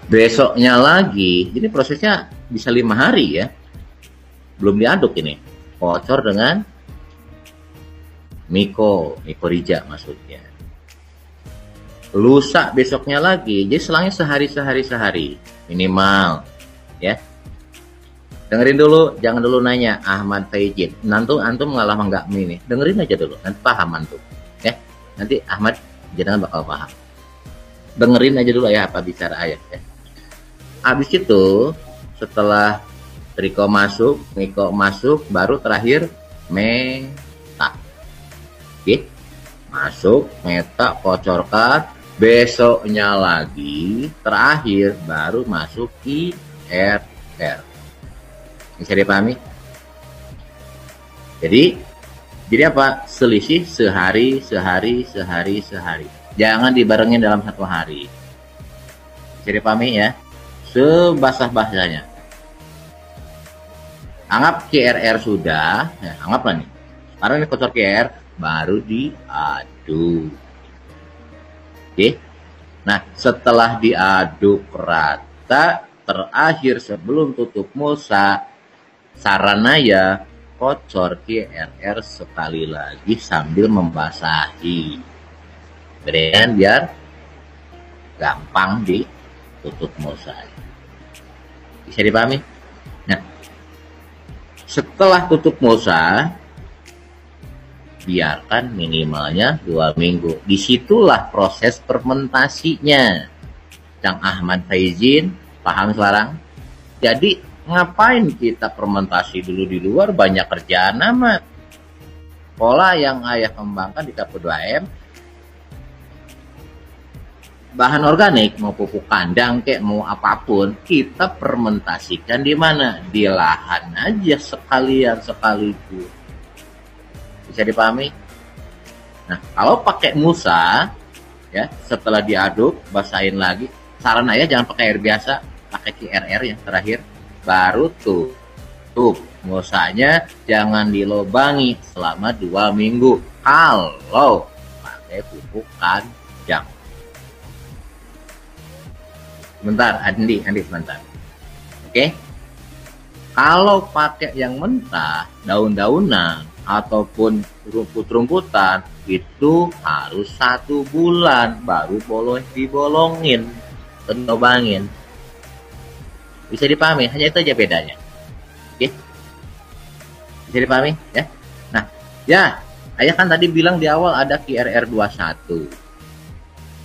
Besoknya lagi, ini prosesnya bisa 5 hari ya. Belum diaduk ini. Kocor dengan mikorija maksudnya. Lusa besoknya lagi. Jadi selangnya sehari minimal ya. Dengerin dulu, jangan dulu nanya Ahmad Faizin. Antum ngalah enggak ini. Dengerin aja dulu, nanti paham antum. Ya. Nanti Ahmad jangan bakal paham. Dengerin aja dulu ya apa bicara ayat ya. Habis itu setelah triko masuk, miko masuk, baru terakhir meta. Oke. Masuk, meta, kocorkan, besoknya lagi, terakhir baru masuk IRR. Bisa dipahami? Jadi apa? Selisih sehari. Jangan dibarengin dalam satu hari. Bisa dipahami ya? Sebasah-basahnya. Anggap KRR sudah, ya, anggaplah nih. Sekarang ini kocor KRR, baru diaduk. Oke. Nah, setelah diaduk rata, terakhir sebelum tutup mulsa, saranaya kocor KRR sekali lagi sambil membasahi. Kemudian biar gampang ditutup mulsa. Bisa dipahami? Nah, setelah tutup mulsa, biarkan minimalnya 2 minggu. Disitulah proses fermentasinya. Cang Ahmad Faizin, paham sekarang? Jadi ngapain kita fermentasi dulu di luar, banyak kerjaan amat. Pola yang ayah kembangkan di KP2M, bahan organik mau pupuk kandang kayak mau apapun, kita fermentasikan di mana? Di lahan aja sekaligus. Bisa dipahami? Nah, kalau pakai mulsa ya, setelah diaduk, basahin lagi. Saran ayah jangan pakai air biasa, pakai KRR yang terakhir, baru tutup. Mulsanya jangan dilobangi selama 2 minggu. Kalau pakai pupuk kandang. Sebentar, Andi sebentar. Oke? Kalau pakai yang mentah, daun-daunan ataupun rumput-rumputan, itu harus 1 bulan baru boleh dibolongin, tenobangin. Bisa dipahami? Hanya itu aja bedanya. Oke? Bisa dipahami? Ya. Nah, ya, ayah kan tadi bilang di awal ada KRR 21.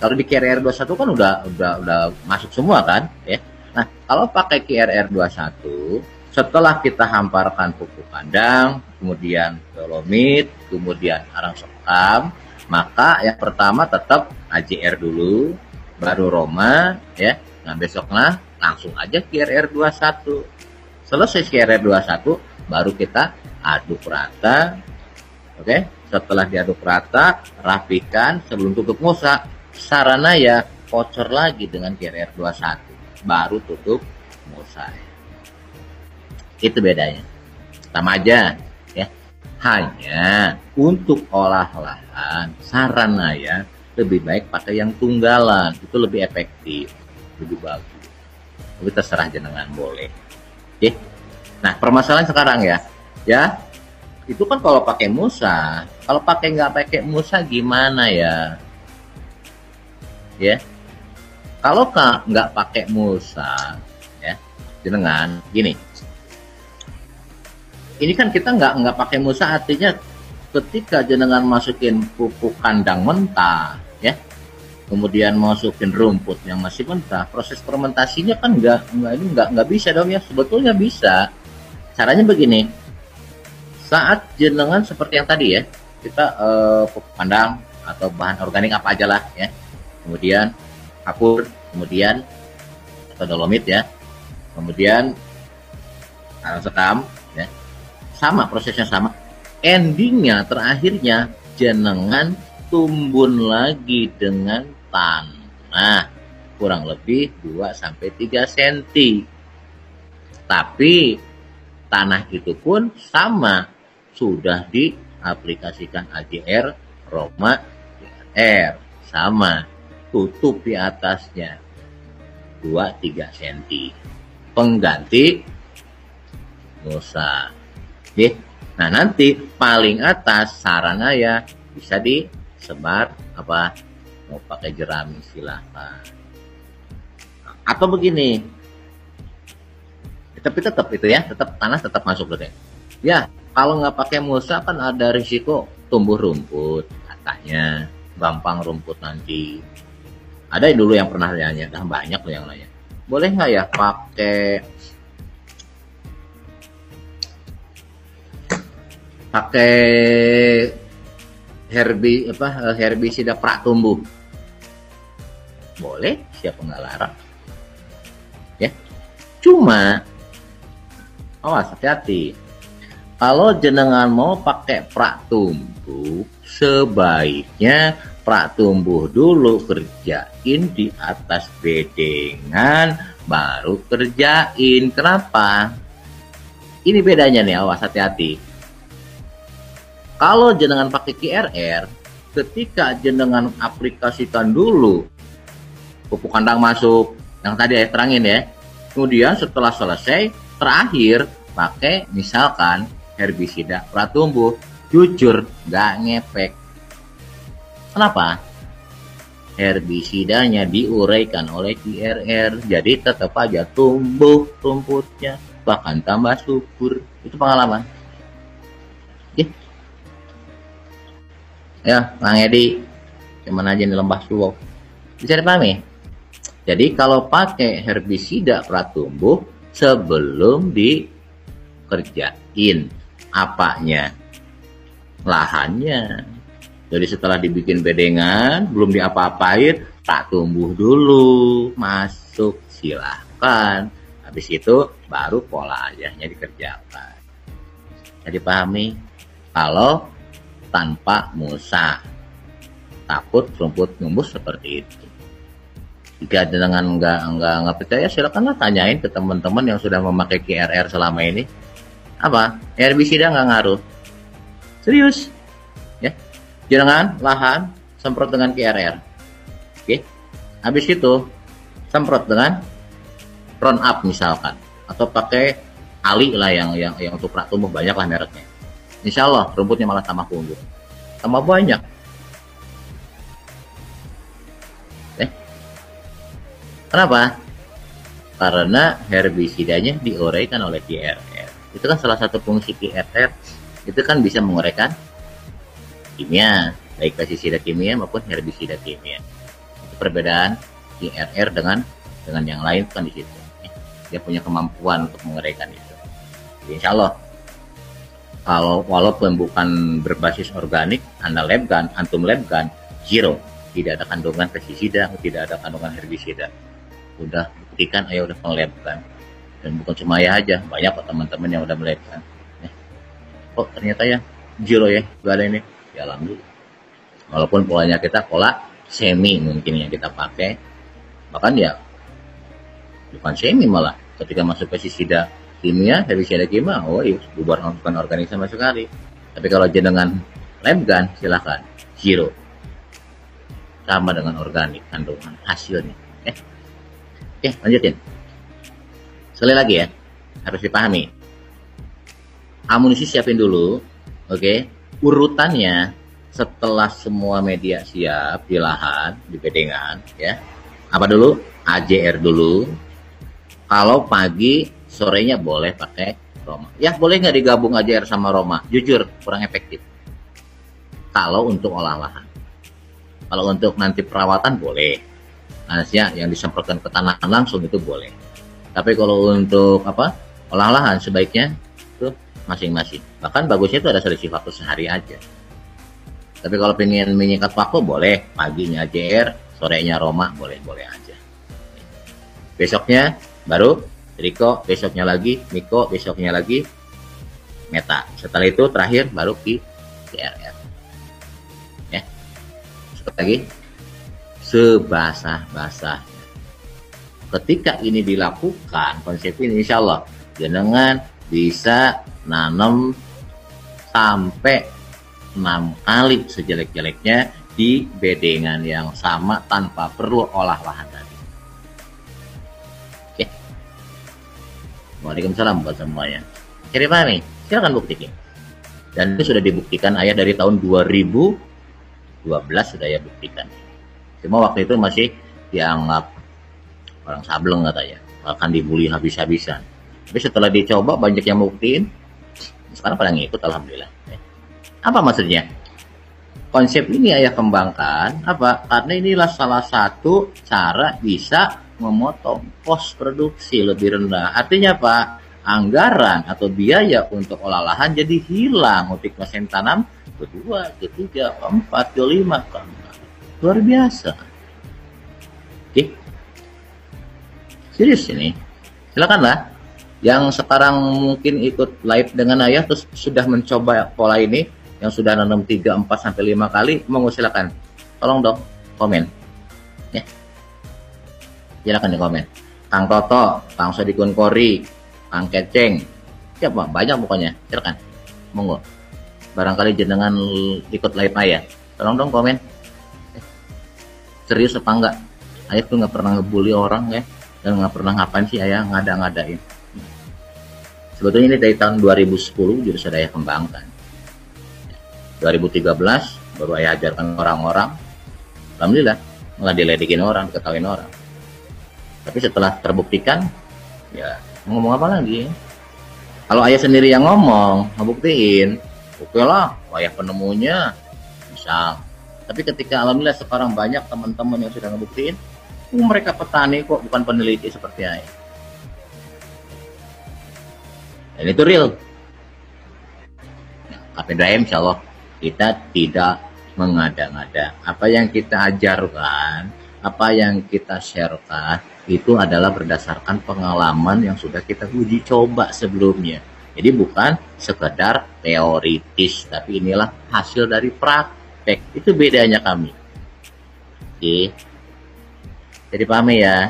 Kalau di KRR 21 kan udah masuk semua kan, ya. Nah, kalau pakai KRR 21, setelah kita hamparkan pupuk kandang, kemudian dolomit, kemudian arang sekam, maka yang pertama tetap AJR dulu, baru Roma, ya. Nah, besoknya langsung aja KRR 21. Selesai KRR 21, baru kita aduk rata. Oke, setelah diaduk rata, rapikan sebelum tutup mulsa. Saranaya kocor lagi dengan GRR 21, baru tutup musa. Itu bedanya. Sama aja ya. Hanya untuk olah lahan saran saya lebih baik pakai yang tunggalan, itu lebih efektif, lebih bagus. Tapi terserah jenengan, boleh. Oke. Nah, permasalahan sekarang ya itu kan kalau pakai musa, kalau nggak pakai musa gimana ya? Ya, kalau nggak pakai musa, ya, jenengan gini. Ini kan kita nggak pakai musa, artinya ketika jenengan masukin pupuk kandang mentah, ya, kemudian masukin rumput yang masih mentah, proses fermentasinya kan nggak bisa dong ya. Sebetulnya bisa. Caranya begini, saat jenengan seperti yang tadi ya, kita pupuk kandang atau bahan organik apa aja lah ya, kemudian kapur, kemudian atau dolomit ya, kemudian sekam ya, sama prosesnya sama, endingnya terakhirnya jenengan tumbun lagi dengan tanah kurang lebih 2-3 cm. Tapi tanah itu pun sama, sudah diaplikasikan AGR, Roma, GR, sama, tutup di atasnya 2-3 cm, pengganti musa. Oke. Nah, nanti paling atas saran saya bisa disebar apa, mau pakai jerami silahkan, atau begini, tapi tetap itu ya, tetap tanah tetap masuk deh ya. Kalau nggak pakai musa kan ada risiko tumbuh rumput, katanya gampang rumput nanti. Ada dulu yang pernah nanya, banyak loh yang nanya, boleh nggak ya pakai herbisida pratumbuh? Boleh, siapa nggak larang ya. Cuma awas, hati-hati. Kalau jenengan mau pakai pratumbuh, sebaiknya pratumbuh dulu, kerjain di atas bedengan, baru kerjain. Kenapa? Ini bedanya nih, awas, hati-hati. Kalau jenengan pakai GRR, ketika jenengan aplikasikan dulu, pupuk kandang masuk, yang tadi saya terangin ya, kemudian setelah selesai, terakhir pakai misalkan herbisida pratumbuh, jujur nggak ngefek. Kenapa? Herbisidanya diuraikan oleh GRR, jadi tetap aja tumbuh rumputnya, bahkan tambah subur. Itu pengalaman. Ya, Bang Edi, cuman aja nih lembah suwok. Bisa dipahami? Jadi kalau pakai herbisida pratumbuh sebelum dikerjain apanya? Lahannya. Jadi setelah dibikin bedengan, belum diapa-apain, pratumbuh dulu, masuk, silahkan. Habis itu baru pola ajahnya dikerjakan. Jadi pahami? Kalau tanpa musa, takut rumput tumbuh seperti itu. Jika dengan nggak percaya, silakanlah tanyain ke teman-teman yang sudah memakai GRR selama ini. Apa? Herbisida nggak ngaruh. Serius, ya. Jangan lahan semprot dengan GRR. Oke. Habis itu semprot dengan Roundup misalkan, atau pakai Ali lah yang untuk pratumbuh, banyak lah mereknya. Insya Allah rumputnya malah tambah unggul, tambah banyak. Kenapa? Karena herbisidanya diuraikan oleh GRR. Itu kan salah satu fungsi GRR, itu kan bisa menguraikan kimia, baik pestisida kimia maupun herbisida kimia. Itu perbedaan GRR dengan yang lain kan di situ. Dia punya kemampuan untuk menguraikan itu. Jadi insya Allah, kalau walaupun bukan berbasis organik, antum labkan, zero, tidak ada kandungan pestisida, tidak ada kandungan herbisida. Udah buktikan, ayo udah melabkan. Dan bukan cuma ya aja, banyak kok teman-teman yang udah melabkan. Oh ternyata ya zero ya, gak ada ini. Ya alhamdulillah. Walaupun polanya kita pola semi mungkin yang kita pakai, Bahkan ya bukan semi, malah ketika masuk pestisida kimia, herbisida kimia, oh iya, bubar, bukan organisme sama sekali. Tapi kalau jenengan lab gun, silakan zero, sama dengan organik kandungan hasilnya. Oke, lanjutin. Sekali lagi ya, harus dipahami. Amunisi siapin dulu, oke. Urutannya setelah semua media siap di lahan, di bedengan, ya. Apa dulu? AJR dulu. Kalau pagi, sorenya boleh pakai Roma. Ya, boleh nggak digabung AJR sama Roma? Jujur, kurang efektif. Kalau untuk olah lahan. Kalau untuk nanti perawatan boleh. Nantinya yang disemprotkan ke tanah langsung itu boleh. Tapi kalau untuk olah lahan sebaiknya itu masing-masing. Bahkan bagusnya itu ada selisih waktu sehari aja. Tapi kalau pengen menyingkat waktu boleh, paginya AJR, sorenya Roma, boleh-boleh aja. Besoknya baru Triko, besoknya lagi Miko, besoknya lagi Meta. Setelah itu terakhir baru CRR. Ya. Sekali lagi, sebasah-basah. Ketika ini dilakukan, konsep ini insya Allah jenengan bisa nanam sampai 6 kali sejelek-jeleknya di bedengan yang sama tanpa perlu olah lahan tadi. Oke. Waalaikumsalam buat semuanya. Jadi pahami, silakan buktikan. Dan itu sudah dibuktikan, ayah dari tahun 2012 sudah ya buktikan. Cuma waktu itu masih dianggap orang sableng katanya, bahkan dibully habis-habisan. Tapi setelah dicoba banyak yang buktiin, sekarang pada ngikut, alhamdulillah. Apa maksudnya? Konsep ini ayah kembangkan karena inilah salah satu cara bisa memotong kos produksi lebih rendah. Artinya apa? Anggaran atau biaya untuk olah lahan jadi hilang untuk mesin tanam kedua, ketiga, keempat, kelima, keempat. Luar biasa. Oke. Serius ini. Silakanlah. Yang sekarang mungkin ikut live dengan ayah terus sudah mencoba pola ini, yang sudah nanam 3, 4 sampai 5 kali, mau silakan. Tolong dong komen. Ya. Silakan di komen. Kang Toto, Kang Sodikun Kori, Kang Keceng. Siapa? Banyak pokoknya. Silakan. Monggo. Barangkali jenengan ikut live ayah. Tolong dong komen. Serius apa enggak? Ayah tuh nggak pernah ngebully orang ya, dan nggak pernah ngapain sih ayah ngada-ngadain. Sebetulnya ini dari tahun 2010 juga sudah ayah kembangkan. 2013 baru ayah ajarkan orang-orang. Alhamdulillah nggak diledekin orang, diketawain orang. Tapi setelah terbuktikan, ya ngomong apa lagi? Kalau ayah sendiri yang ngomong, ngebuktiin, oke lah, ayah penemunya, misal. Tapi ketika alhamdulillah sekarang banyak teman-teman yang sudah ngebuktiin, mereka petani kok, bukan peneliti seperti ayah. Dan itu real. KP2M insya Allah kita tidak mengada-ngada. Apa yang kita ajarkan, apa yang kita sharekan, itu adalah berdasarkan pengalaman yang sudah kita uji coba sebelumnya. Jadi bukan sekedar teoritis, tapi inilah hasil dari praktek. Itu bedanya kami. Oke. Jadi pahami ya.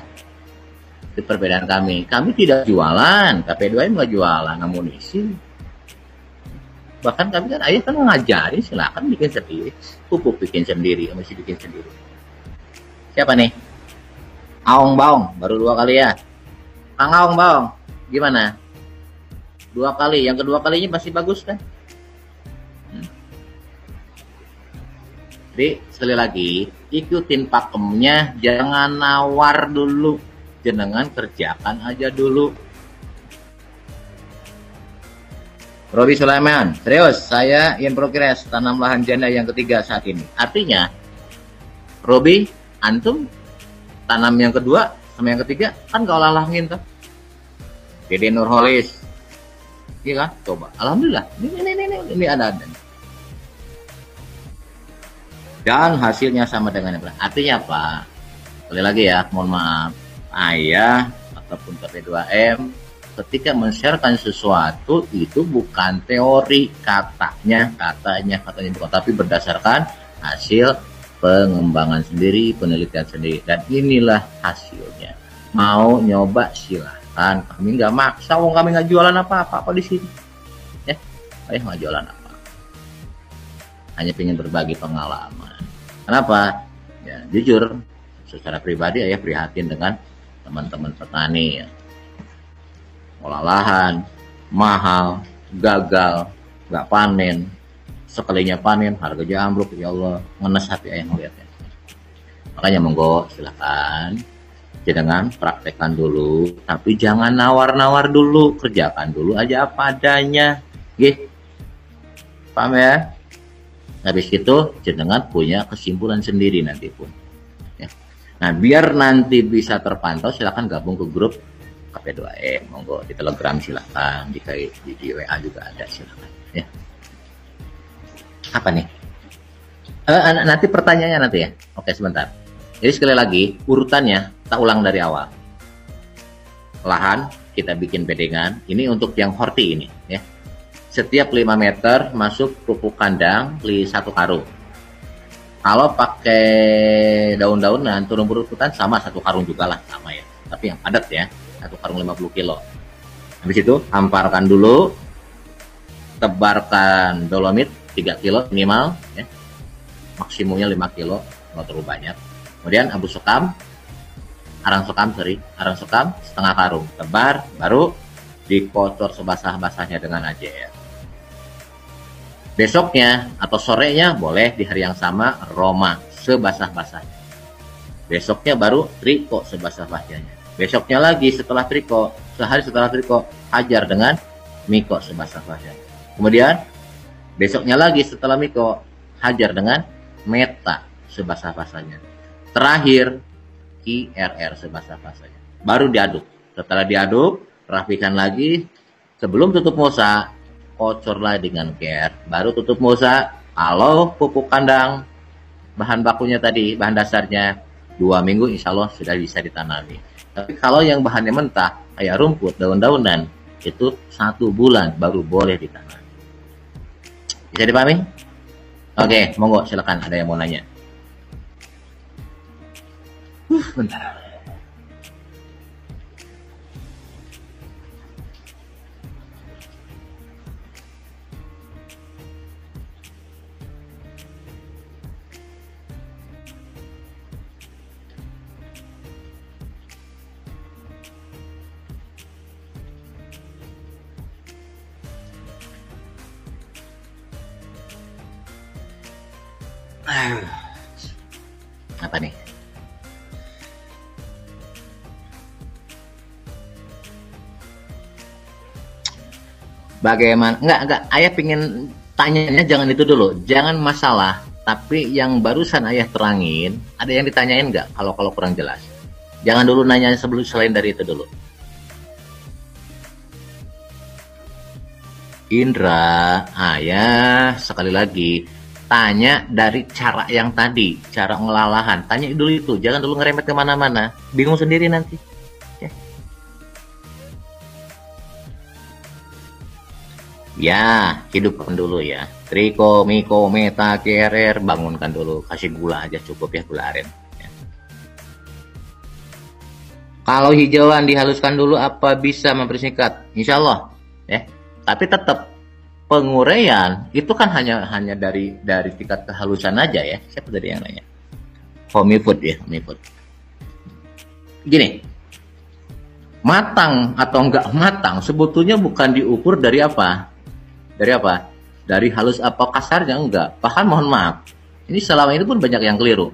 Itu perbedaan kami. Kami tidak jualan, KP2M nggak jualan amunisi. Bahkan kami kan ayah kan ngajari, silakan bikin sendiri, pupuk bikin sendiri, amunisi bikin sendiri. Siapa nih? Aong Baong, baru 2 kali ya. Kang Aong Baong, gimana? 2 kali, yang kedua kalinya masih bagus kan? Jadi sekali lagi, ikutin pakemnya, jangan nawar dulu. Jenengan kerjakan aja dulu. Robi Sulaiman, serius, saya in progress tanam lahan janda yang ketiga saat ini. Artinya, Robi, antum tanam yang kedua sama yang ketiga kan gak olah lahan tuh. Dede Nurholis, iya kan? Coba, alhamdulillah, ini ada. Dan hasilnya sama dengan yang lain. Artinya apa? Sekali lagi ya, mohon maaf. Ayah ataupun KP2M ketika men-sharekan sesuatu itu bukan teori, katanya bukan, tapi berdasarkan hasil pengembangan sendiri, penelitian sendiri, dan inilah hasilnya. Mau nyoba silahkan, kami nggak maksa, wong kami nggak jualan apa-apa di sini, ya, saya nggak jualan apa, hanya ingin berbagi pengalaman. Kenapa? Ya jujur, secara pribadi saya prihatin dengan teman-teman petani ya, olah lahan mahal, gagal, nggak panen, sekalinya panen harganya ambruk, ya Allah, ngenes hati ayah melihatnya. Makanya monggo silahkan jangan praktekkan dulu, tapi jangan nawar-nawar dulu, kerjakan dulu aja apa adanya, gitu. Paham ya? Habis itu jenengan punya kesimpulan sendiri nanti pun. Ya. Nah biar nanti bisa terpantau, silahkan gabung ke grup KP2M, monggo di Telegram silahkan, di WA juga ada, silahkan. Ya. Apa nih? Nanti pertanyaannya nanti ya. Oke sebentar. Jadi sekali lagi urutannya kita ulang dari awal. Lahan kita bikin bedengan. Ini untuk yang horti ini ya. Setiap 5 meter masuk pupuk kandang 1 karung. Kalau pakai daun-daunan turun berurutan sama 1 karung juga lah, sama ya. Tapi yang padat ya, 1 karung 50 kilo. Habis itu hamparkan dulu, tebarkan dolomit 3 kilo minimal ya. Maksimumnya 5 kilo, nggak terlalu banyak. Kemudian arang sekam setengah karung, tebar, baru dikotor sebasah-basahnya dengan ajer. Besoknya atau sorenya boleh di hari yang sama Roma sebasah-basahnya. Besoknya baru triko sebasah-basahnya. Besoknya lagi setelah triko, sehari setelah triko, ajar dengan miko sebasah-basahnya. Kemudian besoknya lagi setelah miko, hajar dengan meta sebasah-basahnya. Terakhir IRR sebasah-basahnya. Baru diaduk. Setelah diaduk, rapikan lagi. Sebelum tutup mosa, kocorlah dengan care. Baru tutup mosa. Kalau pupuk kandang, bahan bakunya tadi, bahan dasarnya 2 minggu insya Allah sudah bisa ditanami. Tapi kalau yang bahannya mentah, kayak rumput, daun-daunan, itu 1 bulan baru boleh ditanami. Bisa dipahami? Oke, monggo silakan, ada yang mau nanya. Bentar. Apa nih? Bagaimana? Enggak. Ayah pingin tanyanya jangan itu dulu. Jangan masalah. Tapi yang barusan ayah terangin, ada yang ditanyain nggak? Kalau kurang jelas. Jangan dulu nanya sebelum selain dari itu dulu. Indra, ayah sekali lagi tanya dari cara yang tadi, cara ngelalahan. Tanya dulu itu, jangan dulu ngerempet kemana-mana. Bingung sendiri nanti. Ya, hidupkan dulu ya. Triko, miko, meta, KRR, bangunkan dulu. Kasih gula aja cukup ya, gula aren. Ya. Kalau hijauan dihaluskan dulu apa bisa mempersingkat? Insya Allah. Ya. Tapi tetap penguraian itu kan hanya dari tingkat kehalusan aja ya. Siapa tadi yang nanya? Homifood ya, Homifood. Gini. Matang atau enggak matang sebetulnya bukan diukur dari apa? Dari apa? Dari halus apa kasarnya, enggak. Bahkan mohon maaf, ini selama ini pun banyak yang keliru.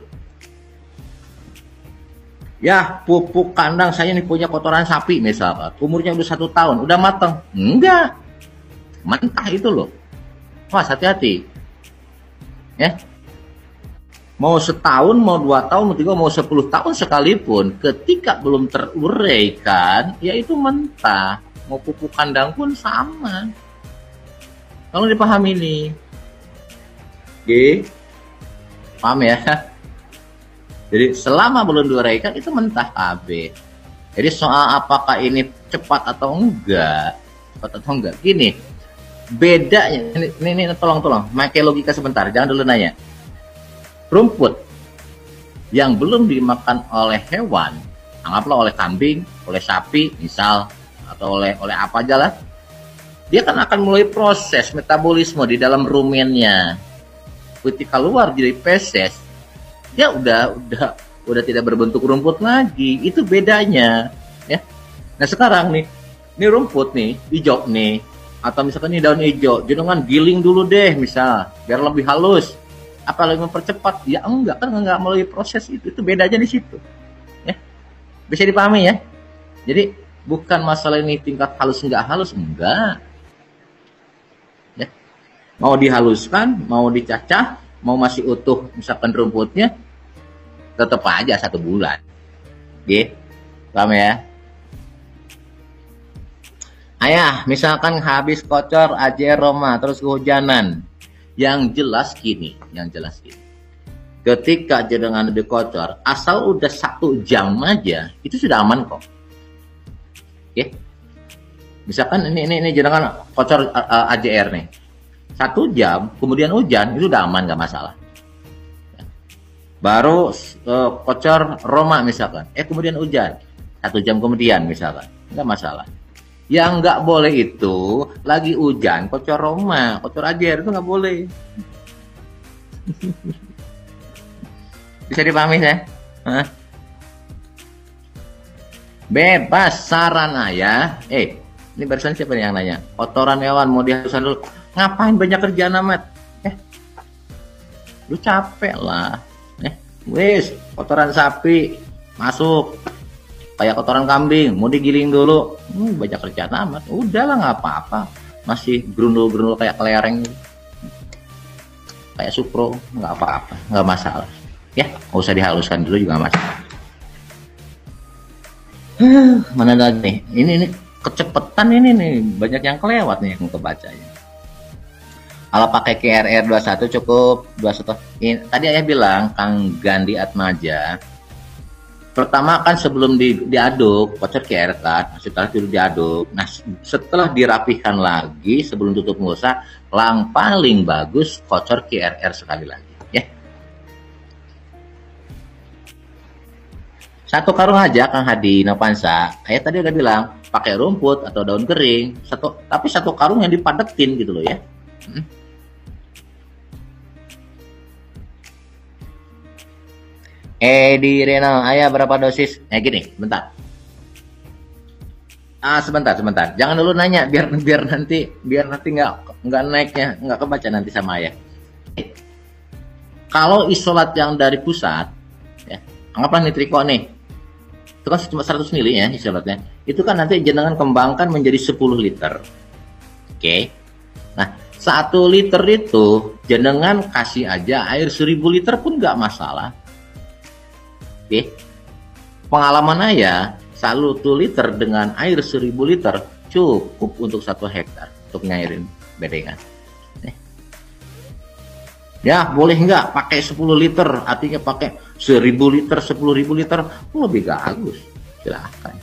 Ya, pupuk kandang saya ini punya kotoran sapi misalkan, umurnya udah 1 tahun, udah matang. Enggak. Mentah itu loh. Mas, hati-hati. Ya. Mau setahun, mau 2 tahun, mau 3, mau 10 tahun sekalipun, ketika belum teruraikan, ya itu mentah. Mau pupuk kandang pun sama. Kalau dipahami nih. Oke. Paham ya? Jadi selama belum diuraikan itu mentah KB. Jadi soal apakah ini cepat atau enggak, gini. Bedanya ini tolong pakai logika sebentar, jangan dulu nanya. Rumput yang belum dimakan oleh hewan, anggaplah oleh kambing, oleh sapi misal, atau oleh apa aja lah, dia kan akan mulai proses metabolisme di dalam rumennya. Ketika keluar jadi feses, dia udah tidak berbentuk rumput lagi. Itu bedanya, ya. Nah sekarang nih, ini rumput nih, hijau nih, atau misalkan ini daun hijau, jenengan giling dulu deh, misal, biar lebih halus. Apa lagi mempercepat? Ya enggak, kan enggak melalui proses itu. Itu bedanya di situ. Ya, bisa dipahami ya. Jadi bukan masalah ini tingkat halus enggak. Ya. Mau dihaluskan, mau dicacah, mau masih utuh, misalkan rumputnya, tetap aja 1 bulan. Gitu. Paham ya? Ayah, misalkan habis kocor ajeroma terus kehujanan. Yang jelas gini. Ketika jenengan lebih kocor, asal udah 1 jam aja, itu sudah aman kok. Oke. Misalkan ini jenengan kocor AJR nih. 1 jam, kemudian hujan, itu udah aman, nggak masalah. Baru kocor Roma misalkan, kemudian hujan, 1 jam kemudian misalkan, nggak masalah. Yang nggak boleh itu lagi hujan, kocor Roma, kocor AJR itu nggak boleh. Bisa dipahami ya? Bebas, saran ayah. Ini barusan siapa nih yang nanya? Kotoran hewan mau dihaluskan dulu. Ngapain banyak kerjaan amat? Lu capek lah. Wis, kotoran sapi masuk. Kayak kotoran kambing, mau digiling dulu. Banyak kerjaan amat. Udahlah nggak apa-apa. Masih gerundul-gerundul kayak kelereng. Kayak supro, nggak apa-apa, nggak masalah. Ya, nggak usah dihaluskan dulu juga nggak masalah. Mana lagi nih? Ini kecepatan ini nih, banyak yang kelewat nih yang kebacanya. Kalau pakai QRR 21 cukup 21. Tadi ayah bilang Kang Gandhi Atmaja. Pertama kan sebelum diaduk, kocor QR kan, setelah itu diaduk. Nah, setelah dirapikan lagi sebelum tutup mulsa, paling bagus kocor QRR sekali lagi, ya. 1 karung aja Kang Hadi Novansa. Ayah tadi udah bilang pakai rumput atau daun kering, tapi 1 karung yang dipadetin gitu loh ya. Edi Renal, ayah berapa dosis? Gini, bentar. Sebentar. Jangan dulu nanya, biar nanti nggak naiknya, nggak kebaca nanti sama ayah. Kalau isolat yang dari pusat, ya, anggaplah nitriko nih, itu kan cuma 100 mili ya isolatnya. Itu kan nanti jenengan kembangkan menjadi 10 liter. Oke. Nah, 1 liter itu jenengan kasih aja air 1000 liter pun nggak masalah. Oke. Pengalaman ayah, 1 liter dengan air 1000 liter cukup untuk 1 hektar untuk ngairin bedengan. Ya, boleh nggak pakai 10 liter, artinya pakai 1000 liter, 10.000 liter, lebih bagus. Silahkan.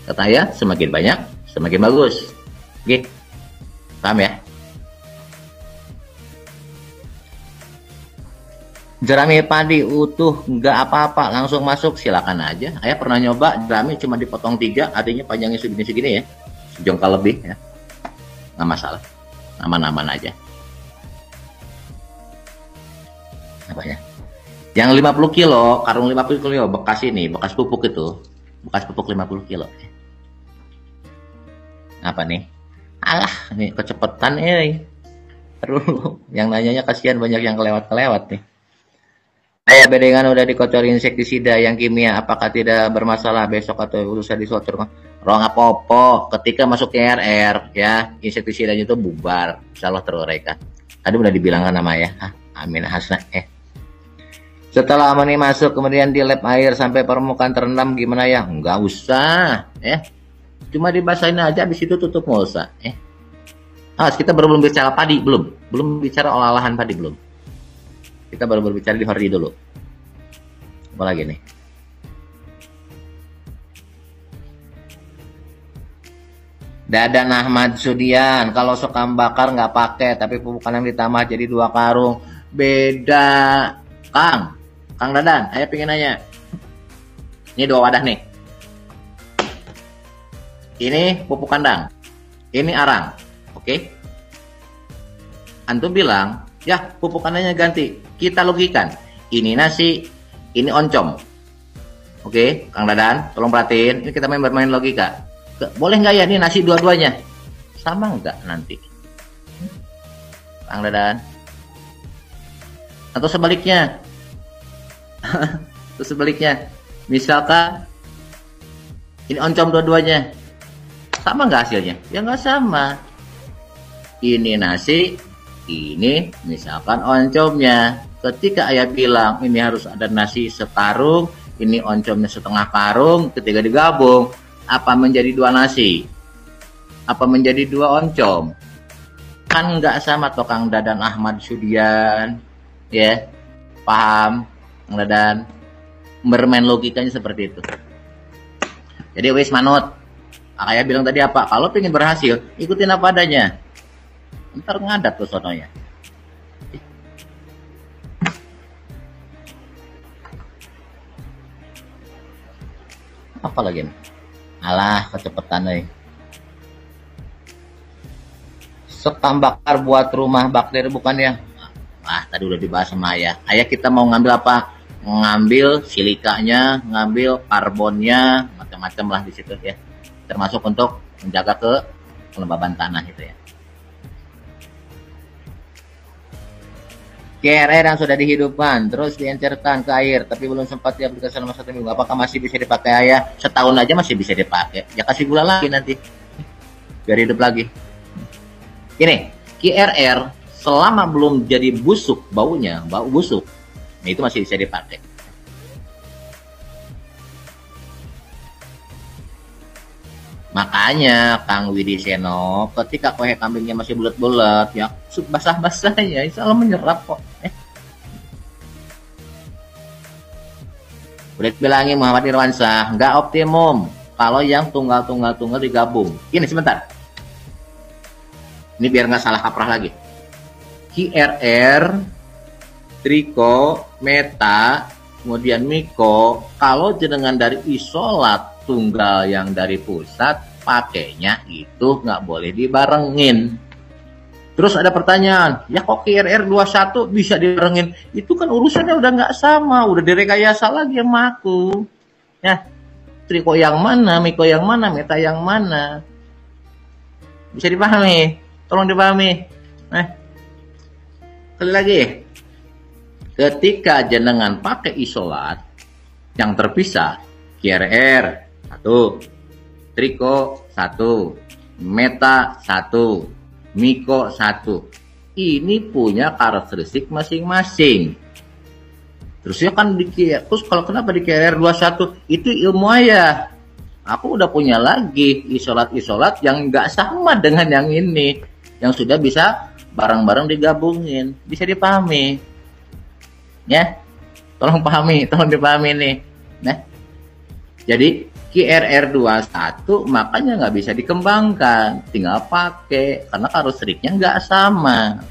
Kata ayah, semakin banyak, semakin bagus. Oke. Paham ya? Jerami padi utuh nggak apa-apa, langsung masuk, silakan aja. Ayah pernah nyoba jerami cuma dipotong 3, artinya panjangnya segini-segini ya, sejengkal lebih ya, nggak masalah, aman-aman aja. Apa ya? Yang 50 kilo, karung 50 kilo bekas ini, bekas pupuk itu, bekas pupuk 50 kilo. Apa nih? Alah, ini kecepatan Terus yang nanyanya kasihan, banyak yang kelewat nih. Ayah bedengan udah dikocorin insektisida yang kimia, apakah tidak bermasalah besok atau usah disotor? Rong apa-apa, ketika masuk QRR ya, insektisidanya itu bubar, insyaallah teruraikan. Tadi udah dibilangkan nama ya, amin hasna. Setelah amoni masuk kemudian di lap air sampai permukaan terendam gimana ya? Enggak usah, ya. Cuma dibasahin aja, habis itu tutup mulsa, kita belum bicara padi, belum bicara olahan padi, belum. Kita baru berbicara di hori dulu. Apa lagi nih? Dadan Ahmad Sudian, kalau sekam bakar nggak pakai, tapi pupukan yang ditambah jadi 2 karung. Beda, Kang. Kang Dadan, saya pengen nanya. Ini 2 wadah nih. Ini pupuk kandang. Ini arang. Oke. Antum bilang, ya pupuk kandangnya ganti. Kita logikan. Ini nasi, ini oncom. Oke, Kang Dadan, tolong perhatiin. Ini kita bermain logika. Boleh nggak ya ini nasi dua-duanya? Sama nggak nanti? Kang Dadan. Atau sebaliknya. Atau sebaliknya. Misalkan ini oncom dua-duanya. Sama nggak hasilnya? Ya nggak sama. Ini nasi, ini misalkan oncomnya. Ketika ayah bilang ini harus ada nasi sekarung, ini oncomnya setengah karung, ketika digabung, apa menjadi 2 nasi? Apa menjadi 2 oncom? Kan nggak sama toh Kang Dadan Ahmad Sudian, ya, paham Kang Dadan? Bermain logikanya seperti itu. Jadi wis manut. Ayah bilang tadi apa? Kalau pengen berhasil, ikutin apa adanya. Ntar ngadat ke sononya. Apa lagi nih? Alah, kecepatan nih. Sekam bakar buat rumah bakteri bukan ya? Wah, tadi udah dibahas sama ayah. Ayah kita mau ngambil apa? Ngambil silikanya, ngambil karbonnya, macam-macam lah di situ ya. Termasuk untuk menjaga kelembaban tanah itu ya. QRR yang sudah dihidupkan, terus diencerkan ke air, tapi belum sempat diaplikasikan selama 1 minggu. Apakah masih bisa dipakai ayah? Setahun aja masih bisa dipakai. Ya kasih gula lagi nanti, biar hidup lagi. Ini QRR selama belum jadi busuk baunya, bau busuk, nah itu masih bisa dipakai. Makanya Kang Widi Seno, ketika kohe kambingnya masih bulat-bulat, ya basah-basahnya, insya Allah menyerap kok. Udah bilangin Muhammad Irwansyah, nggak optimum kalau yang tunggal digabung. Ini sebentar. Ini biar nggak salah kaprah lagi. QRR, Triko, Meta, kemudian Miko, kalau jenengan dari isolat tunggal yang dari pusat, pakainya itu nggak boleh dibarengin. Terus ada pertanyaan, ya kok QRR 21 bisa dibarengin? Itu kan urusannya udah nggak sama, udah direkayasa lagi sama aku. Ya, Triko yang mana, Miko yang mana, Meta yang mana? Bisa dipahami? Tolong dipahami. Nah, sekali lagi, ketika jenengan pakai isolat yang terpisah, QRR 1, Triko 1, Meta 1, Miko 1. Ini punya karakteristik masing-masing. Terus ya kan terus kalau kenapa di QRR 21? Itu ilmu ayah. Aku udah punya lagi isolat-isolat yang nggak sama dengan yang ini, yang sudah bisa bareng-bareng digabungin. Bisa dipahami? Ya? Tolong pahami, tolong dipahami nih. Nah, jadi QRR 21 makanya nggak bisa dikembangkan, tinggal pakai karena karakteristiknya nggak sama.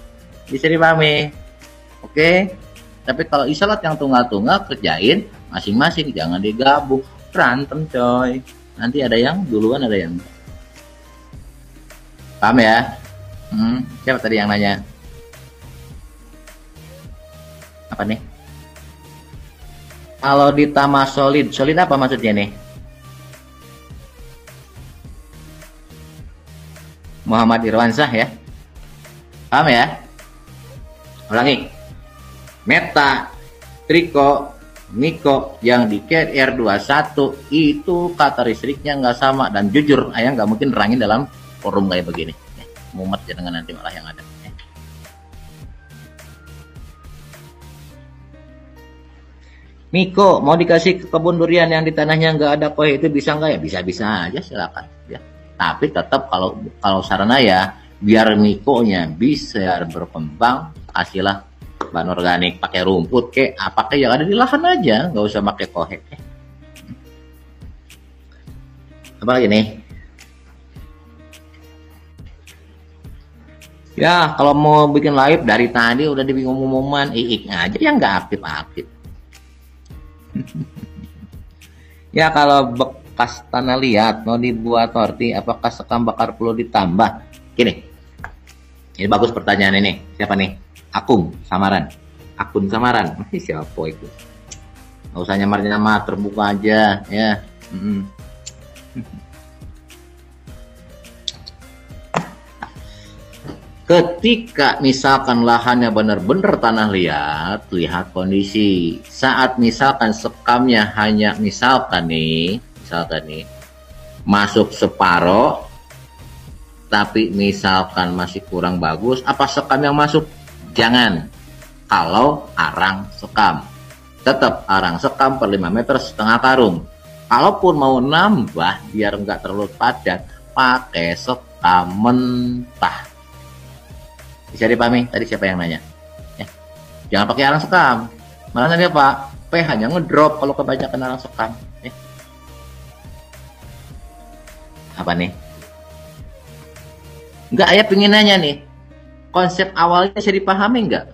Bisa dipahami? Oke? Tapi kalau isolat yang tunggal-tunggal kerjain masing-masing, jangan digabung, berantem coy. Nanti ada yang duluan, ada yang paham ya? Siapa tadi yang nanya? Apa nih? Kalau ditambah solid apa maksudnya nih? Muhammad Irwansyah ya. Paham ya? Ulangi. Meta, Triko, Miko yang di QRR 21 itu karakteristiknya nggak sama, dan jujur ayah nggak mungkin nerangin dalam forum kayak begini. Mumet ya dengan nanti malah yang ada. Miko mau dikasih ke kebun durian yang di tanahnya nggak ada kohe, itu bisa nggak ya? Bisa-bisa aja, silakan ya. Tapi tetap kalau saran ya, biar mikonya bisa berkembang, kasihlah bahan organik, pakai rumput apa yang ada di lahan aja, nggak usah pakai kohe. Apa lagi nih? Ya kalau mau bikin live dari tadi udah dibingung-bingungan, iiknya aja yang nggak aktif-aktif. Ya kalau bekas tanah liat mau dibuat roti, apakah sekam bakar perlu ditambah? Gini, ini bagus pertanyaan ini. Siapa nih? Akun Samaran. Akun Samaran. Siapa itu? Nggak usah nyamar-nyamar, terbuka aja ya. Ketika misalkan lahannya benar-benar tanah liat, lihat kondisi. Saat misalkan sekamnya hanya misalkan nih masuk separoh, tapi misalkan masih kurang bagus, apa sekam yang masuk? Jangan. Kalau arang sekam, tetap arang sekam per 5 meter setengah karung. Kalaupun mau nambah biar nggak terlalu padat, pakai sekam mentah. Bisa dipahami? Tadi siapa yang nanya? Ya. Jangan pakai arang sekam. Malah nanti Pak, pH-nya ngedrop kalau kebanyakan arang sekam. Ya. Apa nih? Enggak, ayah pengen nanya nih. Konsep awalnya bisa dipahami nggak?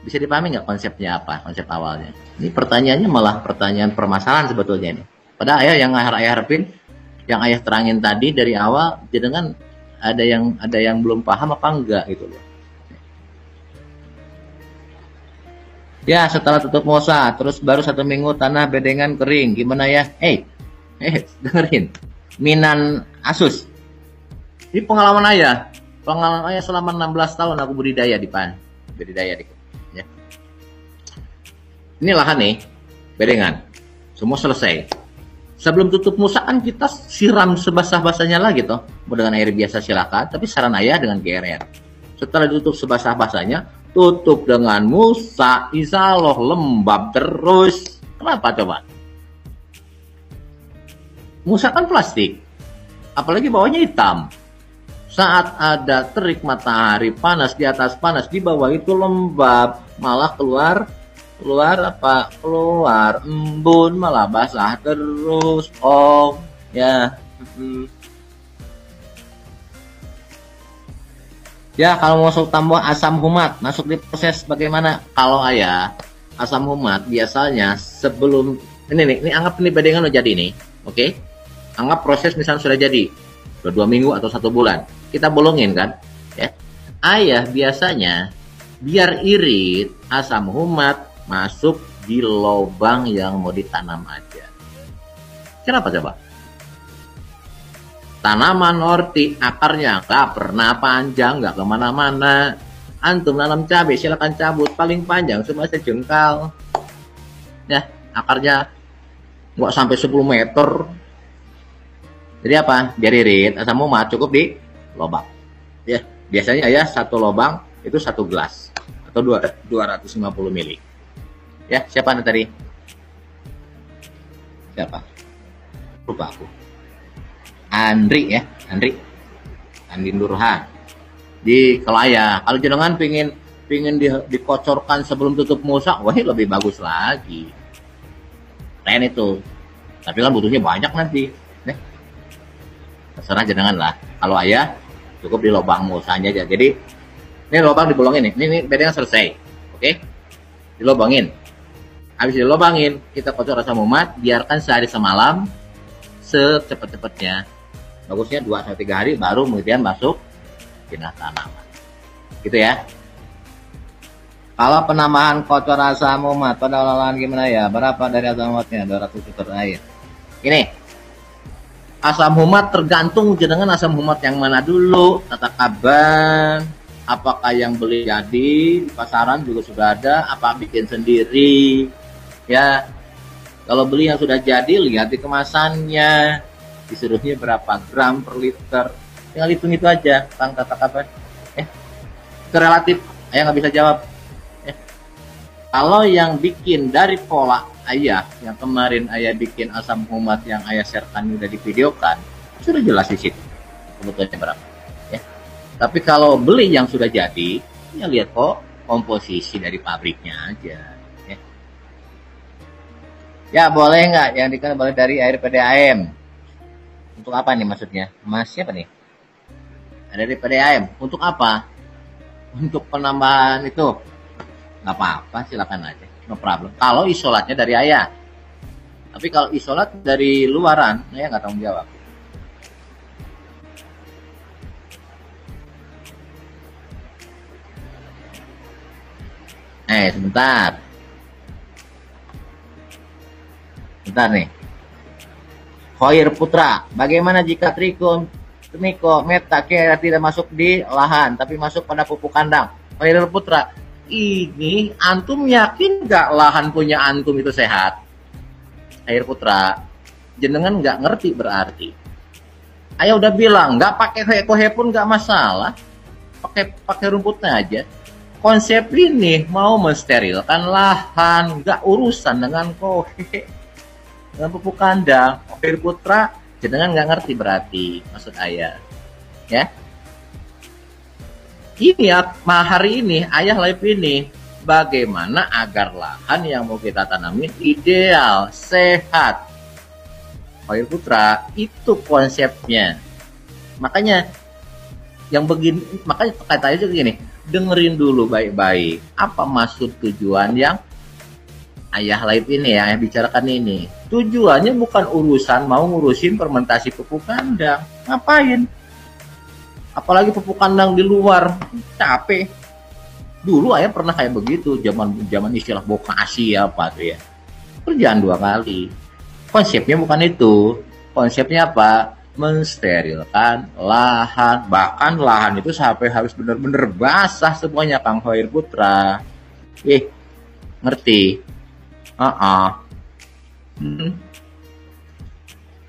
Bisa dipahami nggak konsepnya apa? Konsep awalnya. Ini pertanyaannya malah pertanyaan permasalahan sebetulnya ini. Padahal ayah yang ayah harapin, yang ayah terangin tadi dari awal, jadi kan ada yang belum paham apa enggak gitu loh. Ya setelah tutup mosa, terus baru 1 minggu tanah bedengan kering, gimana ya? Dengerin, Minan Asus. Ini pengalaman ayah selama 16 tahun aku budidaya di ya. Ini lahan nih, bedengan, semua selesai. Sebelum tutup musa kan kita siram sebasah-basahnya lagi toh. Mau dengan air biasa silakan, tapi saran ayah dengan GRR. Setelah ditutup sebasah-basahnya, tutup dengan musa, insya Allah lembab terus. Kenapa coba? Musa kan plastik, apalagi bawahnya hitam. Saat ada terik matahari, panas di atas, panas di bawah itu lembab, malah keluar embun, malah basah terus ya. Ya kalau mau tambah asam humat, masuk di proses bagaimana? Kalau ayah asam humat biasanya sebelum ini anggap ini bedengan udah jadi nih, oke? Anggap proses misalnya sudah jadi 2 minggu atau 1 bulan, kita bolongin kan, ya. Ayah biasanya biar irit asam humat masuk di lubang yang mau ditanam aja. Kenapa coba? Tanaman orti akarnya nggak pernah panjang, nggak kemana-mana. Antum nanam cabai silakan cabut, paling panjang cuma sejengkal. Ya, akarnya nggak sampai 10 meter. Jadi apa? Biar irit asam humat cukup di lubang. Ya, biasanya ya 1 lubang itu 1 gelas atau 250 ml. Ya, siapa nih tadi? Siapa? Lupa aku. Andri ya, Andri Nurhan. Kalau ayah, kalau jenengan pingin dikocorkan sebelum tutup musa, wah lebih bagus lagi. Keren itu. Tapi kan butuhnya banyak nanti. Terserah jenengan lah. Kalau ayah cukup di lubang musanya aja. Jadi ini lubang dibolongin nih. Ini bedanya selesai. Oke? Dilobangin. Habis dilobangin, kita kocor asam humat, biarkan sehari semalam secepat-cepatnya. Bagusnya 2-3 hari baru kemudian masuk pindah tanaman. Gitu ya. Kalau penambahan kocor asam humat pada olahan gimana ya? Berapa dari asam humatnya? 200 liter air. Ini asam humat tergantung jenengan asam humat yang mana dulu, tata kaban, apakah yang beli jadi di pasaran juga sudah ada, apa bikin sendiri. Ya, kalau beli yang sudah jadi, lihat di kemasannya, disuruhnya berapa gram per liter, tinggal hitung itu aja, tentang tata kaban. Itu relatif, ayah nggak bisa jawab. Kalau yang bikin dari pola ayah, yang kemarin ayah bikin asam humat yang ayah sharekan udah divideokan, sudah jelas di situ kebutuhannya berapa. Ya. Tapi kalau beli yang sudah jadi, ya lihat kok komposisi dari pabriknya aja. Ya boleh nggak yang dikan boleh dari air PDAM? Untuk apa nih maksudnya? Mas siapa nih? Dari PDAM. Untuk apa? Untuk penambahan itu? Nggak apa-apa, silakan aja. no problem. Kalau isolatnya dari ayah. Tapi kalau isolat dari luaran, ayah nggak tanggung jawab. Sebentar. Bentar nih. Khair Putra, bagaimana jika trikum, Niko, Meta, Kira tidak masuk di lahan, tapi masuk pada pupuk kandang? Khair Putra, ini antum yakin nggak lahan punya antum itu sehat? Khair Putra, jenengan nggak ngerti berarti. Ayah udah bilang, nggak pakai kohe pun nggak masalah, pakai rumputnya aja. Konsep ini mau mensterilkan lahan, nggak urusan dengan kohe, dengan pupuk kandang. Khair Putra, jenengan nggak ngerti berarti maksud ayah, ya. Ini hari ini ayah live ini bagaimana agar lahan yang mau kita tanamin ideal, sehat. Khair Putra, itu konsepnya. Makanya yang begini, makanya katanya juga gini, dengerin dulu baik-baik apa maksud tujuan yang ayah live ini ya, yang bicarakan ini. Tujuannya bukan urusan mau ngurusin fermentasi pupuk kandang. Ngapain? Apalagi pupuk kandang di luar, capek. Dulu ayah pernah kayak begitu, zaman istilah bokasi apa tuh ya. Kerjaan 2 kali. Konsepnya bukan itu. Konsepnya apa? Mensterilkan lahan. Bahkan lahan itu sampai harus benar-benar basah semuanya, Kang Khair Putra. Ngerti?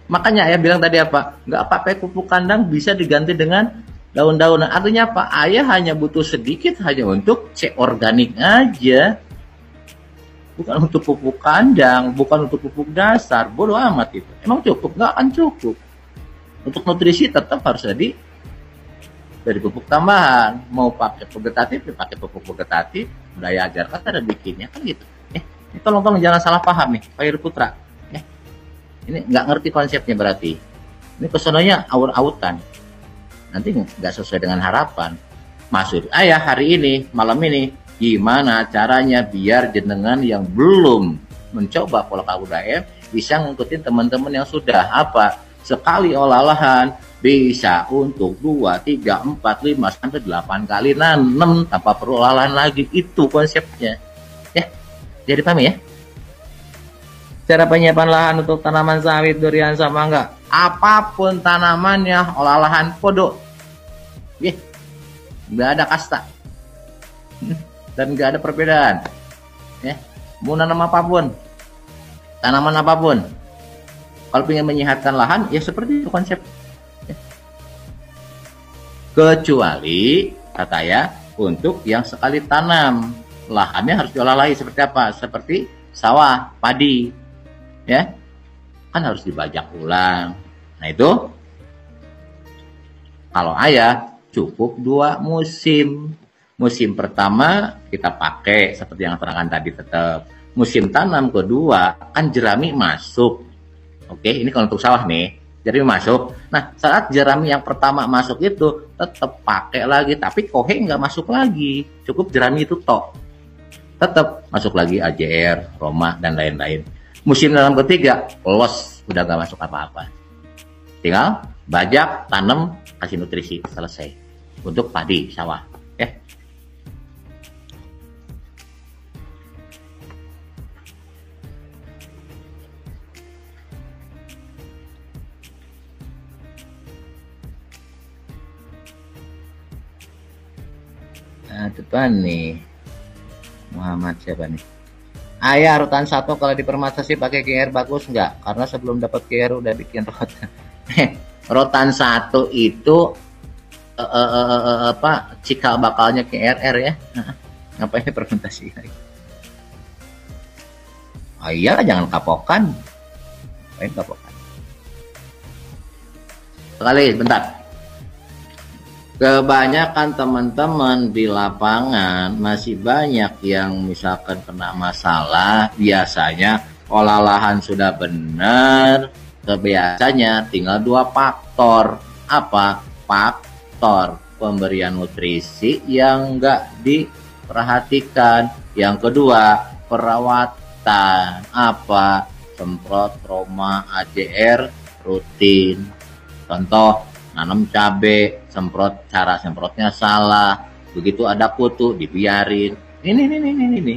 Makanya ayah bilang tadi apa? Nggak pakai pupuk kandang bisa diganti dengan daun-daunan. Artinya apa? Ayah hanya butuh sedikit hanya untuk organik aja. Bukan untuk pupuk kandang, bukan untuk pupuk dasar. Bodoh amat itu. Emang cukup? Nggak akan cukup. Untuk nutrisi tetap harus dari pupuk tambahan. Mau pakai vegetatif, pakai pupuk vegetatif. Daya ajarkan ada bikinnya kan gitu. Ini tolong jangan salah paham nih, Khair Putra. Ini nggak ngerti konsepnya berarti. Ini kesononya aur-autan. Nanti nggak sesuai dengan harapan. Maksud ayah hari ini, malam ini, gimana caranya biar jenengan yang belum mencoba pola KUDM bisa ngikutin teman-teman yang sudah apa? Sekali olah lahan bisa untuk 2, 3, 4, 5, sampai 8 kali nanam tanpa perlu olah lahan lagi. Itu konsepnya. Ya, jadi paham ya? Cara penyiapan lahan untuk tanaman sawit, durian, sama enggak? Apapun tanamannya, olah lahan podo. Nggak ada kasta. Dan nggak ada perbedaan. Mau nanam apapun, tanaman apapun. Kalau ingin menyehatkan lahan, ya seperti itu konsep. Kecuali, kata ya, untuk yang sekali tanam. Lahannya harus diolah lagi seperti apa? Seperti sawah, padi. Ya, kan harus dibajak ulang. Nah itu, kalau ayah cukup 2 musim. Musim pertama kita pakai seperti yang terangkan tadi tetap. Musim tanam kedua kan jerami masuk. Oke, ini kalau untuk sawah nih, jerami masuk. Nah, saat jerami yang pertama masuk itu tetap pakai lagi, tapi kohe nggak masuk lagi. Cukup jerami itu tok. Tetap masuk lagi AJR, Roma dan lain-lain. Musim tanam ketiga, los, udah gak masuk apa-apa. Tinggal bajak, tanam, kasih nutrisi, selesai. Untuk padi, sawah. Nah, depan nih. Muhammad siapa nih? Ayah rotan 1 kalau di fermentasi pakai QR bagus nggak? Karena sebelum dapat QR udah bikin rotan. Rotan 1 itu cikal bakalnya KRR ya. Ngapain fermentasi lagi? Iya, jangan kapokan. Ngapain kapokan? Sekali, bentar. Kebanyakan teman-teman di lapangan masih banyak yang misalkan kena masalah. Biasanya olah lahan sudah benar, biasanya tinggal 2 faktor. Apa? Faktor pemberian nutrisi yang nggak diperhatikan. Yang kedua, perawatan apa, semprot Roma AJR rutin. Contoh, nanam cabe, cara semprotnya salah, begitu ada kutu dibiarin. Ini.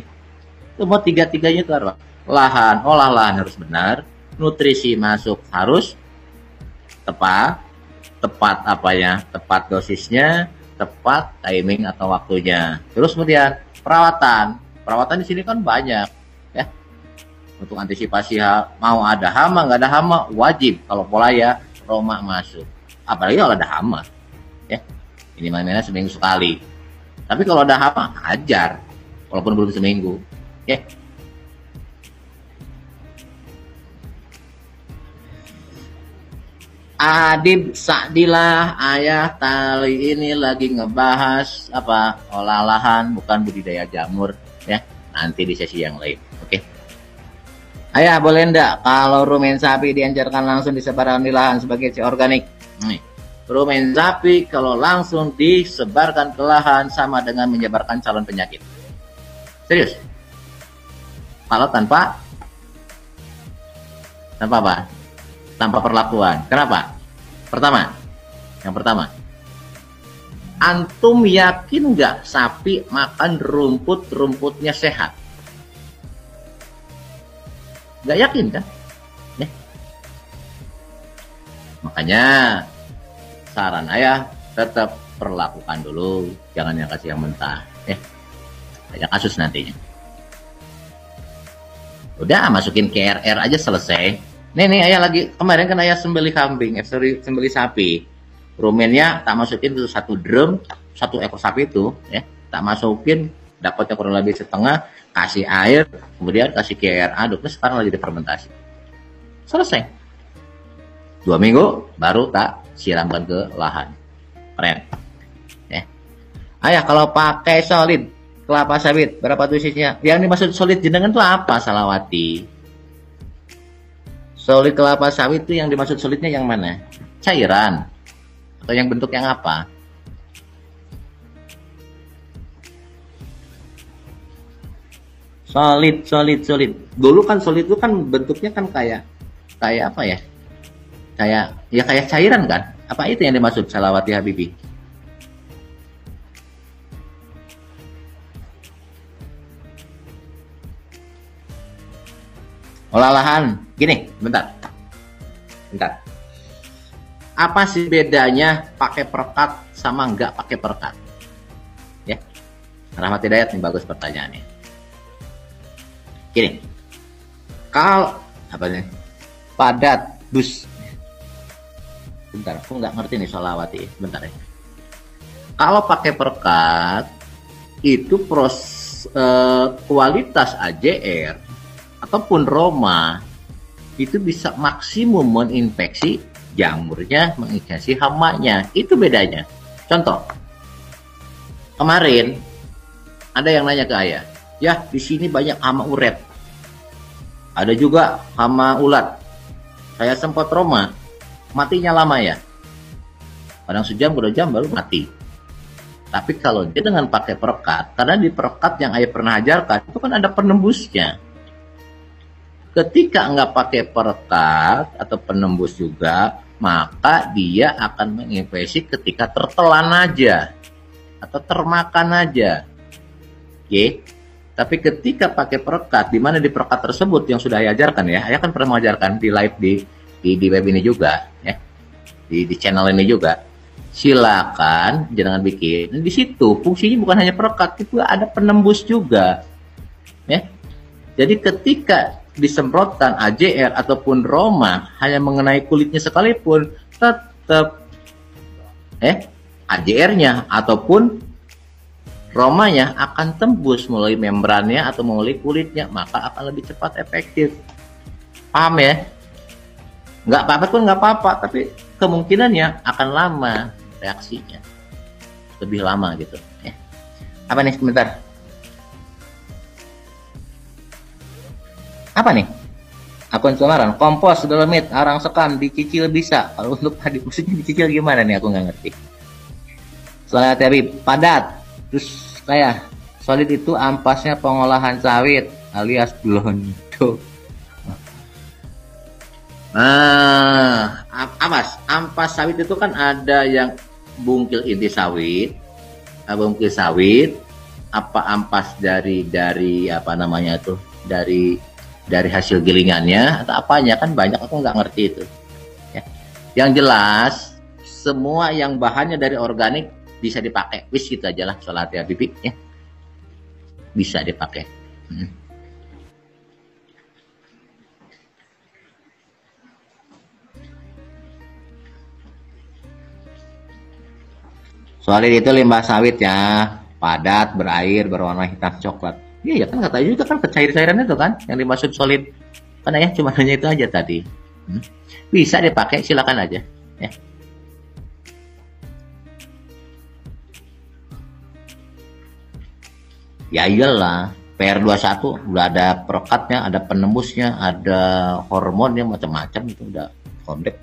Semua tiga-tiganya itu apa? Lahan, olah lahan harus benar, nutrisi masuk harus tepat tepat dosisnya, tepat timing atau waktunya. Terus kemudian perawatan di sini kan banyak ya. Untuk antisipasi mau ada hama nggak ada hama, wajib kalau pola ya Roma masuk. Apalagi kalau ada hama ya, ini mana seminggu sekali. Tapi kalau ada hama hajar walaupun belum seminggu ya. Adib Sakdilah, ayah kali ini lagi ngebahas apa, olah lahan bukan budidaya jamur ya, nanti di sesi yang lain. Oke. Ayah boleh ndak kalau rumen sapi dianjurkan langsung disebarkan di lahan sebagai C organik? Nih, rumen sapi kalau langsung disebarkan ke lahan sama dengan menyebarkan calon penyakit. Serius? Kalau tanpa apa? Tanpa perlakuan. Kenapa? Yang pertama, antum yakin nggak sapi makan rumputnya sehat? Nggak yakin kan? Makanya saran ayah tetap perlakukan dulu, jangan yang kasih yang mentah. Banyak kasus nantinya. Udah masukin KRR aja selesai. Nih ayah lagi, kemarin kan ayah sembelih kambing, sembelih sapi. Rumennya tak masukin ke satu drum, satu ekor sapi itu ya, tak masukin, dapatnya kurang lebih setengah, kasih air, kemudian kasih KR aduk, terus sekarang lagi difermentasi. Selesai. 2 minggu baru tak siramkan ke lahan. Keren. Ya. Ayah kalau pakai solid kelapa sawit berapa dosisnya? Yang dimaksud solid jenengan itu apa, Salawati? Solid kelapa sawit itu yang dimaksud solidnya yang mana? Cairan atau yang bentuk yang apa? Solid. Dulu kan solid itu kan bentuknya kan kayak apa ya? Kayak cairan kan? Apa itu yang dimaksud, Salawati Habibi? Olah lahan, gini, bentar. Apa sih bedanya pakai perekat sama nggak pakai perekat? Ya, Rahmat Hidayat nih, bagus pertanyaannya. Gini, kalau apa nih? Padat, dus. Bentar, aku nggak ngerti nih Salawati. Bentar ya. Kalau pakai perekat itu kualitas AJR ataupun Roma itu bisa maksimum menginfeksi jamurnya, menginfeksi hamanya. Itu bedanya. Contoh, kemarin ada yang nanya ke ayah, ya di sini banyak hama uret, ada juga hama ulat. Saya semprot Roma, matinya lama ya, kadang sejam 2 jam baru mati. Tapi kalau dia dengan pakai perekat, karena di perekat yang ayah pernah ajarkan itu kan ada penembusnya. Ketika nggak pakai perekat atau penembus juga, maka dia akan menginfeksi ketika tertelan aja atau termakan aja. Oke. Tapi ketika pakai perekat, di mana di perekat tersebut yang sudah ayah ajarkan ya, ayah kan pernah mengajarkan di live di web ini juga ya, di channel ini juga. Silakan jangan bikin. Di situ fungsinya bukan hanya perekat, itu ada penembus juga. Ya. Jadi ketika disemprotkan AJR ataupun Roma hanya mengenai kulitnya sekalipun, tetap AJR-nya ataupun Romanya akan tembus melalui membrannya atau melalui kulitnya, maka akan lebih cepat efektif. Paham ya? Nggak apa-apa pun nggak apa-apa, tapi kemungkinannya akan lama reaksinya, lebih lama gitu ya. Apa nih, sebentar? Apa nih? Akun samaran, kompos, dolomit, arang sekam, dicicil bisa. Kalau untuk padi, maksudnya dicicil gimana nih? Aku nggak ngerti. Soalnya Habib, padat. Terus kayak solid itu ampasnya pengolahan sawit. alias blondo. Ampas sawit itu kan ada yang bungkil inti sawit, bungkil sawit, apa ampas dari apa namanya itu, dari hasil gilingannya atau apanya, kan banyak, aku nggak ngerti itu. Ya. Yang jelas semua yang bahannya dari organik bisa dipakai. Wis gitu aja lah, sholat ya Bibi ya. Bisa dipakai. Soalnya itu limbah sawit ya, padat, berair, berwarna hitam coklat. Iya ya kan, kata juga kan cair-cairan itu kan yang dimaksud solid. Kan ya cuma hanya itu aja tadi. Bisa dipakai, silakan aja ya. Ya iyalah, PR21 udah ada perekatnya, ada penembusnya, ada hormonnya, macam-macam itu udah komplek.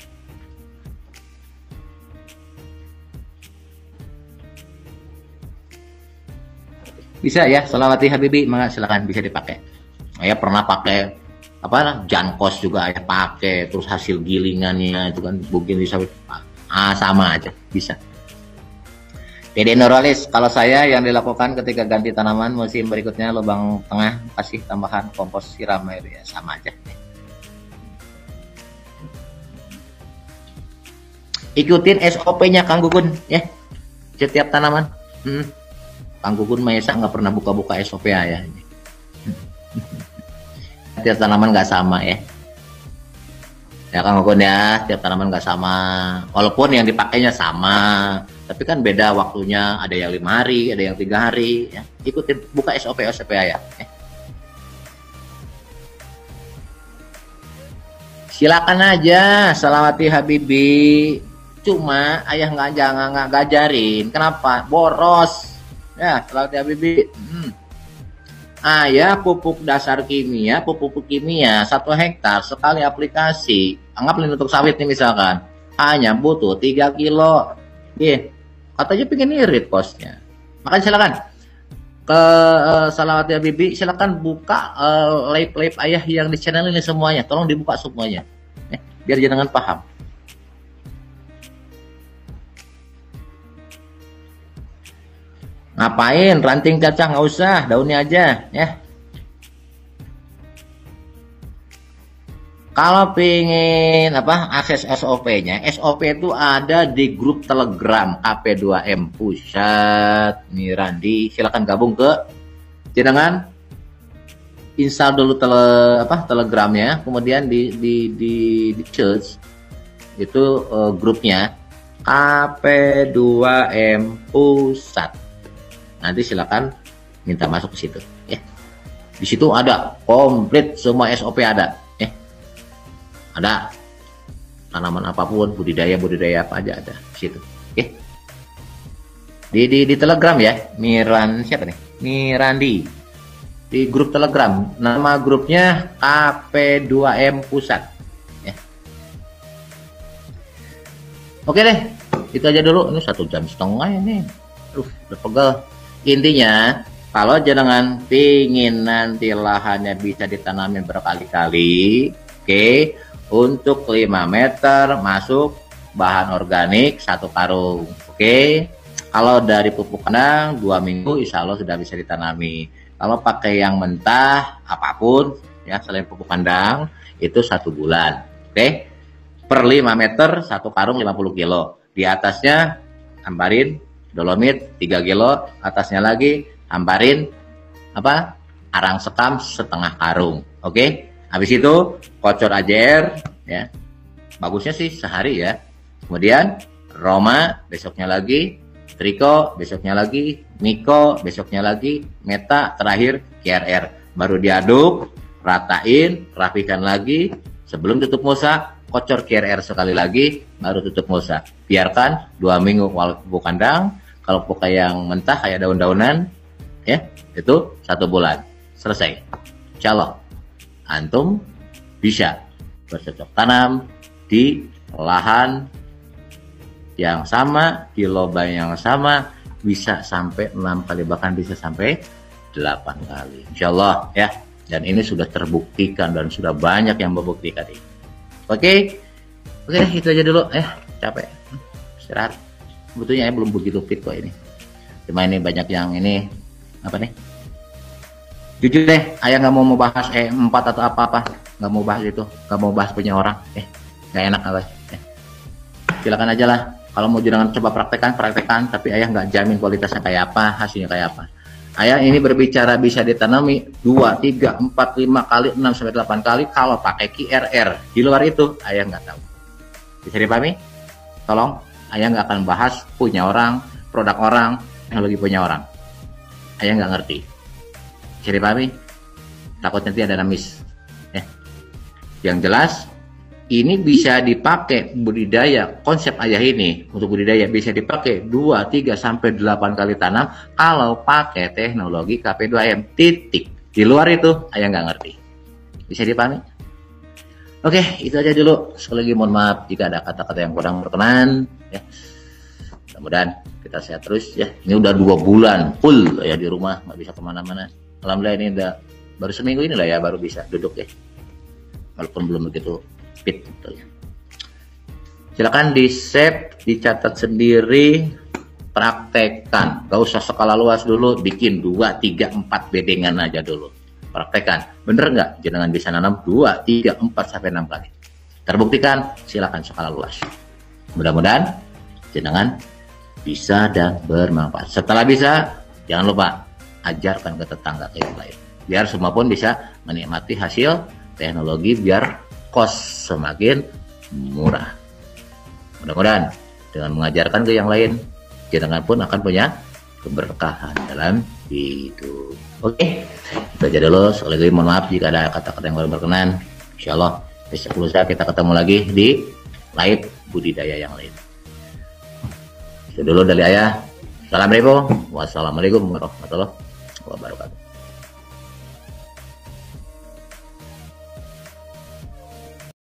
Bisa ya, Salawati Habibi, maka silakan bisa dipakai. Saya pernah pakai apa, Jankos juga saya pakai, terus hasil gilingannya itu kan mungkin bisa sama aja, bisa. PD Nuralis, kalau saya yang dilakukan ketika ganti tanaman musim berikutnya lubang tengah kasih tambahan kompos siram air, ya sama aja. Ikutin SOP-nya Kang Gugun ya, setiap tanaman. Kang Gugun Maesa nggak pernah buka-buka SOP ya. Setiap tanaman nggak sama ya. Ya Kang Gugun ya, setiap tanaman nggak sama. Walaupun yang dipakainya sama, tapi kan beda waktunya, ada yang 5 hari, ada yang 3 hari ya. Ikutin, buka SOP ya. Silakan aja, Salawati Habibi. Cuma ayah nggak ngajarin, kenapa? Boros ya, Salawati Habibi. Ayah pupuk dasar kimia, pupuk kimia 1 hektar sekali aplikasi, anggap untuk sawit nih misalkan, hanya butuh 3 kilo. Iya, katanya pengen irit kosnya. Makanya silakan ke Salawati Habibi, silakan buka live ayah yang di channel ini semuanya, tolong dibuka semuanya, biar jenengan paham. Ngapain ranting cacah, nggak usah, daunnya aja ya. Kalau pengen apa akses SOP-nya, SOP itu ada di grup Telegram KP2M Pusat Mirandi. Silakan gabung ke jenengan, install dulu Telegramnya, kemudian di search itu grupnya KP2M Pusat. Nanti silakan minta masuk ke situ ya. Di situ ada komplit semua SOP ada ya. Ada tanaman apapun, budidaya apa aja ada di situ ya. Di Telegram ya, siapa nih? Mirandi. Di grup Telegram, nama grupnya KP2M Pusat ya. Oke deh, itu aja dulu. Ini 1,5 jam ini. Udah pegel. Intinya, kalau jenengan pingin nanti lahannya bisa ditanamin berkali-kali, oke, untuk 5 meter masuk bahan organik 1 karung, oke. Kalau dari pupuk kandang 2 minggu insya Allah sudah bisa ditanami. Kalau pakai yang mentah apapun ya selain pupuk kandang itu 1 bulan, oke. Per 5 meter 1 karung 50 kilo. Di atasnya hamparin dolomit 3 kilo, atasnya lagi hamparin arang sekam 1/2 karung. Oke. Habis itu kocor AJR ya. Bagusnya sih sehari ya. Kemudian Roma besoknya lagi, Triko besoknya lagi, Miko besoknya lagi, Meta terakhir KRR. Baru diaduk, ratain, rapikan lagi, sebelum tutup musa kocor KRR sekali lagi, baru tutup musa. Biarkan 2 minggu walau pupuk kandang. Kalau pupuk yang mentah kayak daun-daunan ya, itu 1 bulan selesai. Insya Allah antum bisa bercocok tanam di lahan yang sama, di lubang yang sama, bisa sampai 6 kali, bahkan bisa sampai 8 kali. Insya Allah ya. Dan ini sudah terbuktikan dan sudah banyak yang membuktikan ini. Oke deh, itu aja dulu. Capek. Istirahat. Sebetulnya belum begitu fit kok ini. Cuma ini banyak yang ini apa nih? Jujur deh, ayah nggak mau bahas 4 atau apa-apa, nggak mau bahas itu, nggak mau bahas punya orang, nggak enak apa. Silakan aja lah. Kalau mau jangan coba praktekkan, tapi ayah nggak jamin kualitasnya kayak apa, hasilnya kayak apa. Ayah ini berbicara bisa ditanami 2, 3, 4, 5 kali, 6 sampai 8 kali kalau pakai QRR. Di luar itu ayah nggak tahu. Bisa dipahami? Tolong, ayah nggak akan bahas punya orang, produk orang, teknologi punya orang. Ayah nggak ngerti. Bisa dipahami? Takut nanti ada namis. Yang jelas, ini bisa dipakai budidaya, konsep ayah ini untuk budidaya bisa dipakai 2, 3, sampai 8 kali tanam kalau pakai teknologi KP2M, titik. Di luar itu, ayah nggak ngerti. Bisa dipahami? Oke, itu aja dulu. Sekali lagi mohon maaf jika ada kata-kata yang kurang berkenan. Mudah-mudahan kita sehat terus ya. Ini udah 2 bulan full ya di rumah, nggak bisa kemana-mana. Alhamdulillah ini udah baru seminggu ini lah ya baru bisa duduk ya. Walaupun belum begitu fit gitu ya. Silakan di save, dicatat sendiri, praktekkan. Gak usah skala luas dulu, bikin 2, 3, 4 bedengan aja dulu. Praktekkan. Bener nggak? Jenengan bisa nanam 2, 3, 4 sampai 6 kali. Terbuktikan, silakan skala luas. Mudah-mudahan jenengan bisa dan bermanfaat. Setelah bisa, jangan lupa ajarkan ke tetangga ke yang lain. Biar semua pun bisa menikmati hasil teknologi biar kos semakin murah. Mudah-mudahan dengan mengajarkan ke yang lain, jenengan pun akan punya keberkahan dalam hidup. Oke, itu aja dulu. Sekali lagi mohon maaf jika ada kata-kata yang kurang berkenan. Insyaallah besok lusa kita ketemu lagi di live budidaya yang lain. Itu dulu dari ayah. Assalamualaikum warahmatullahi wabarakatuh.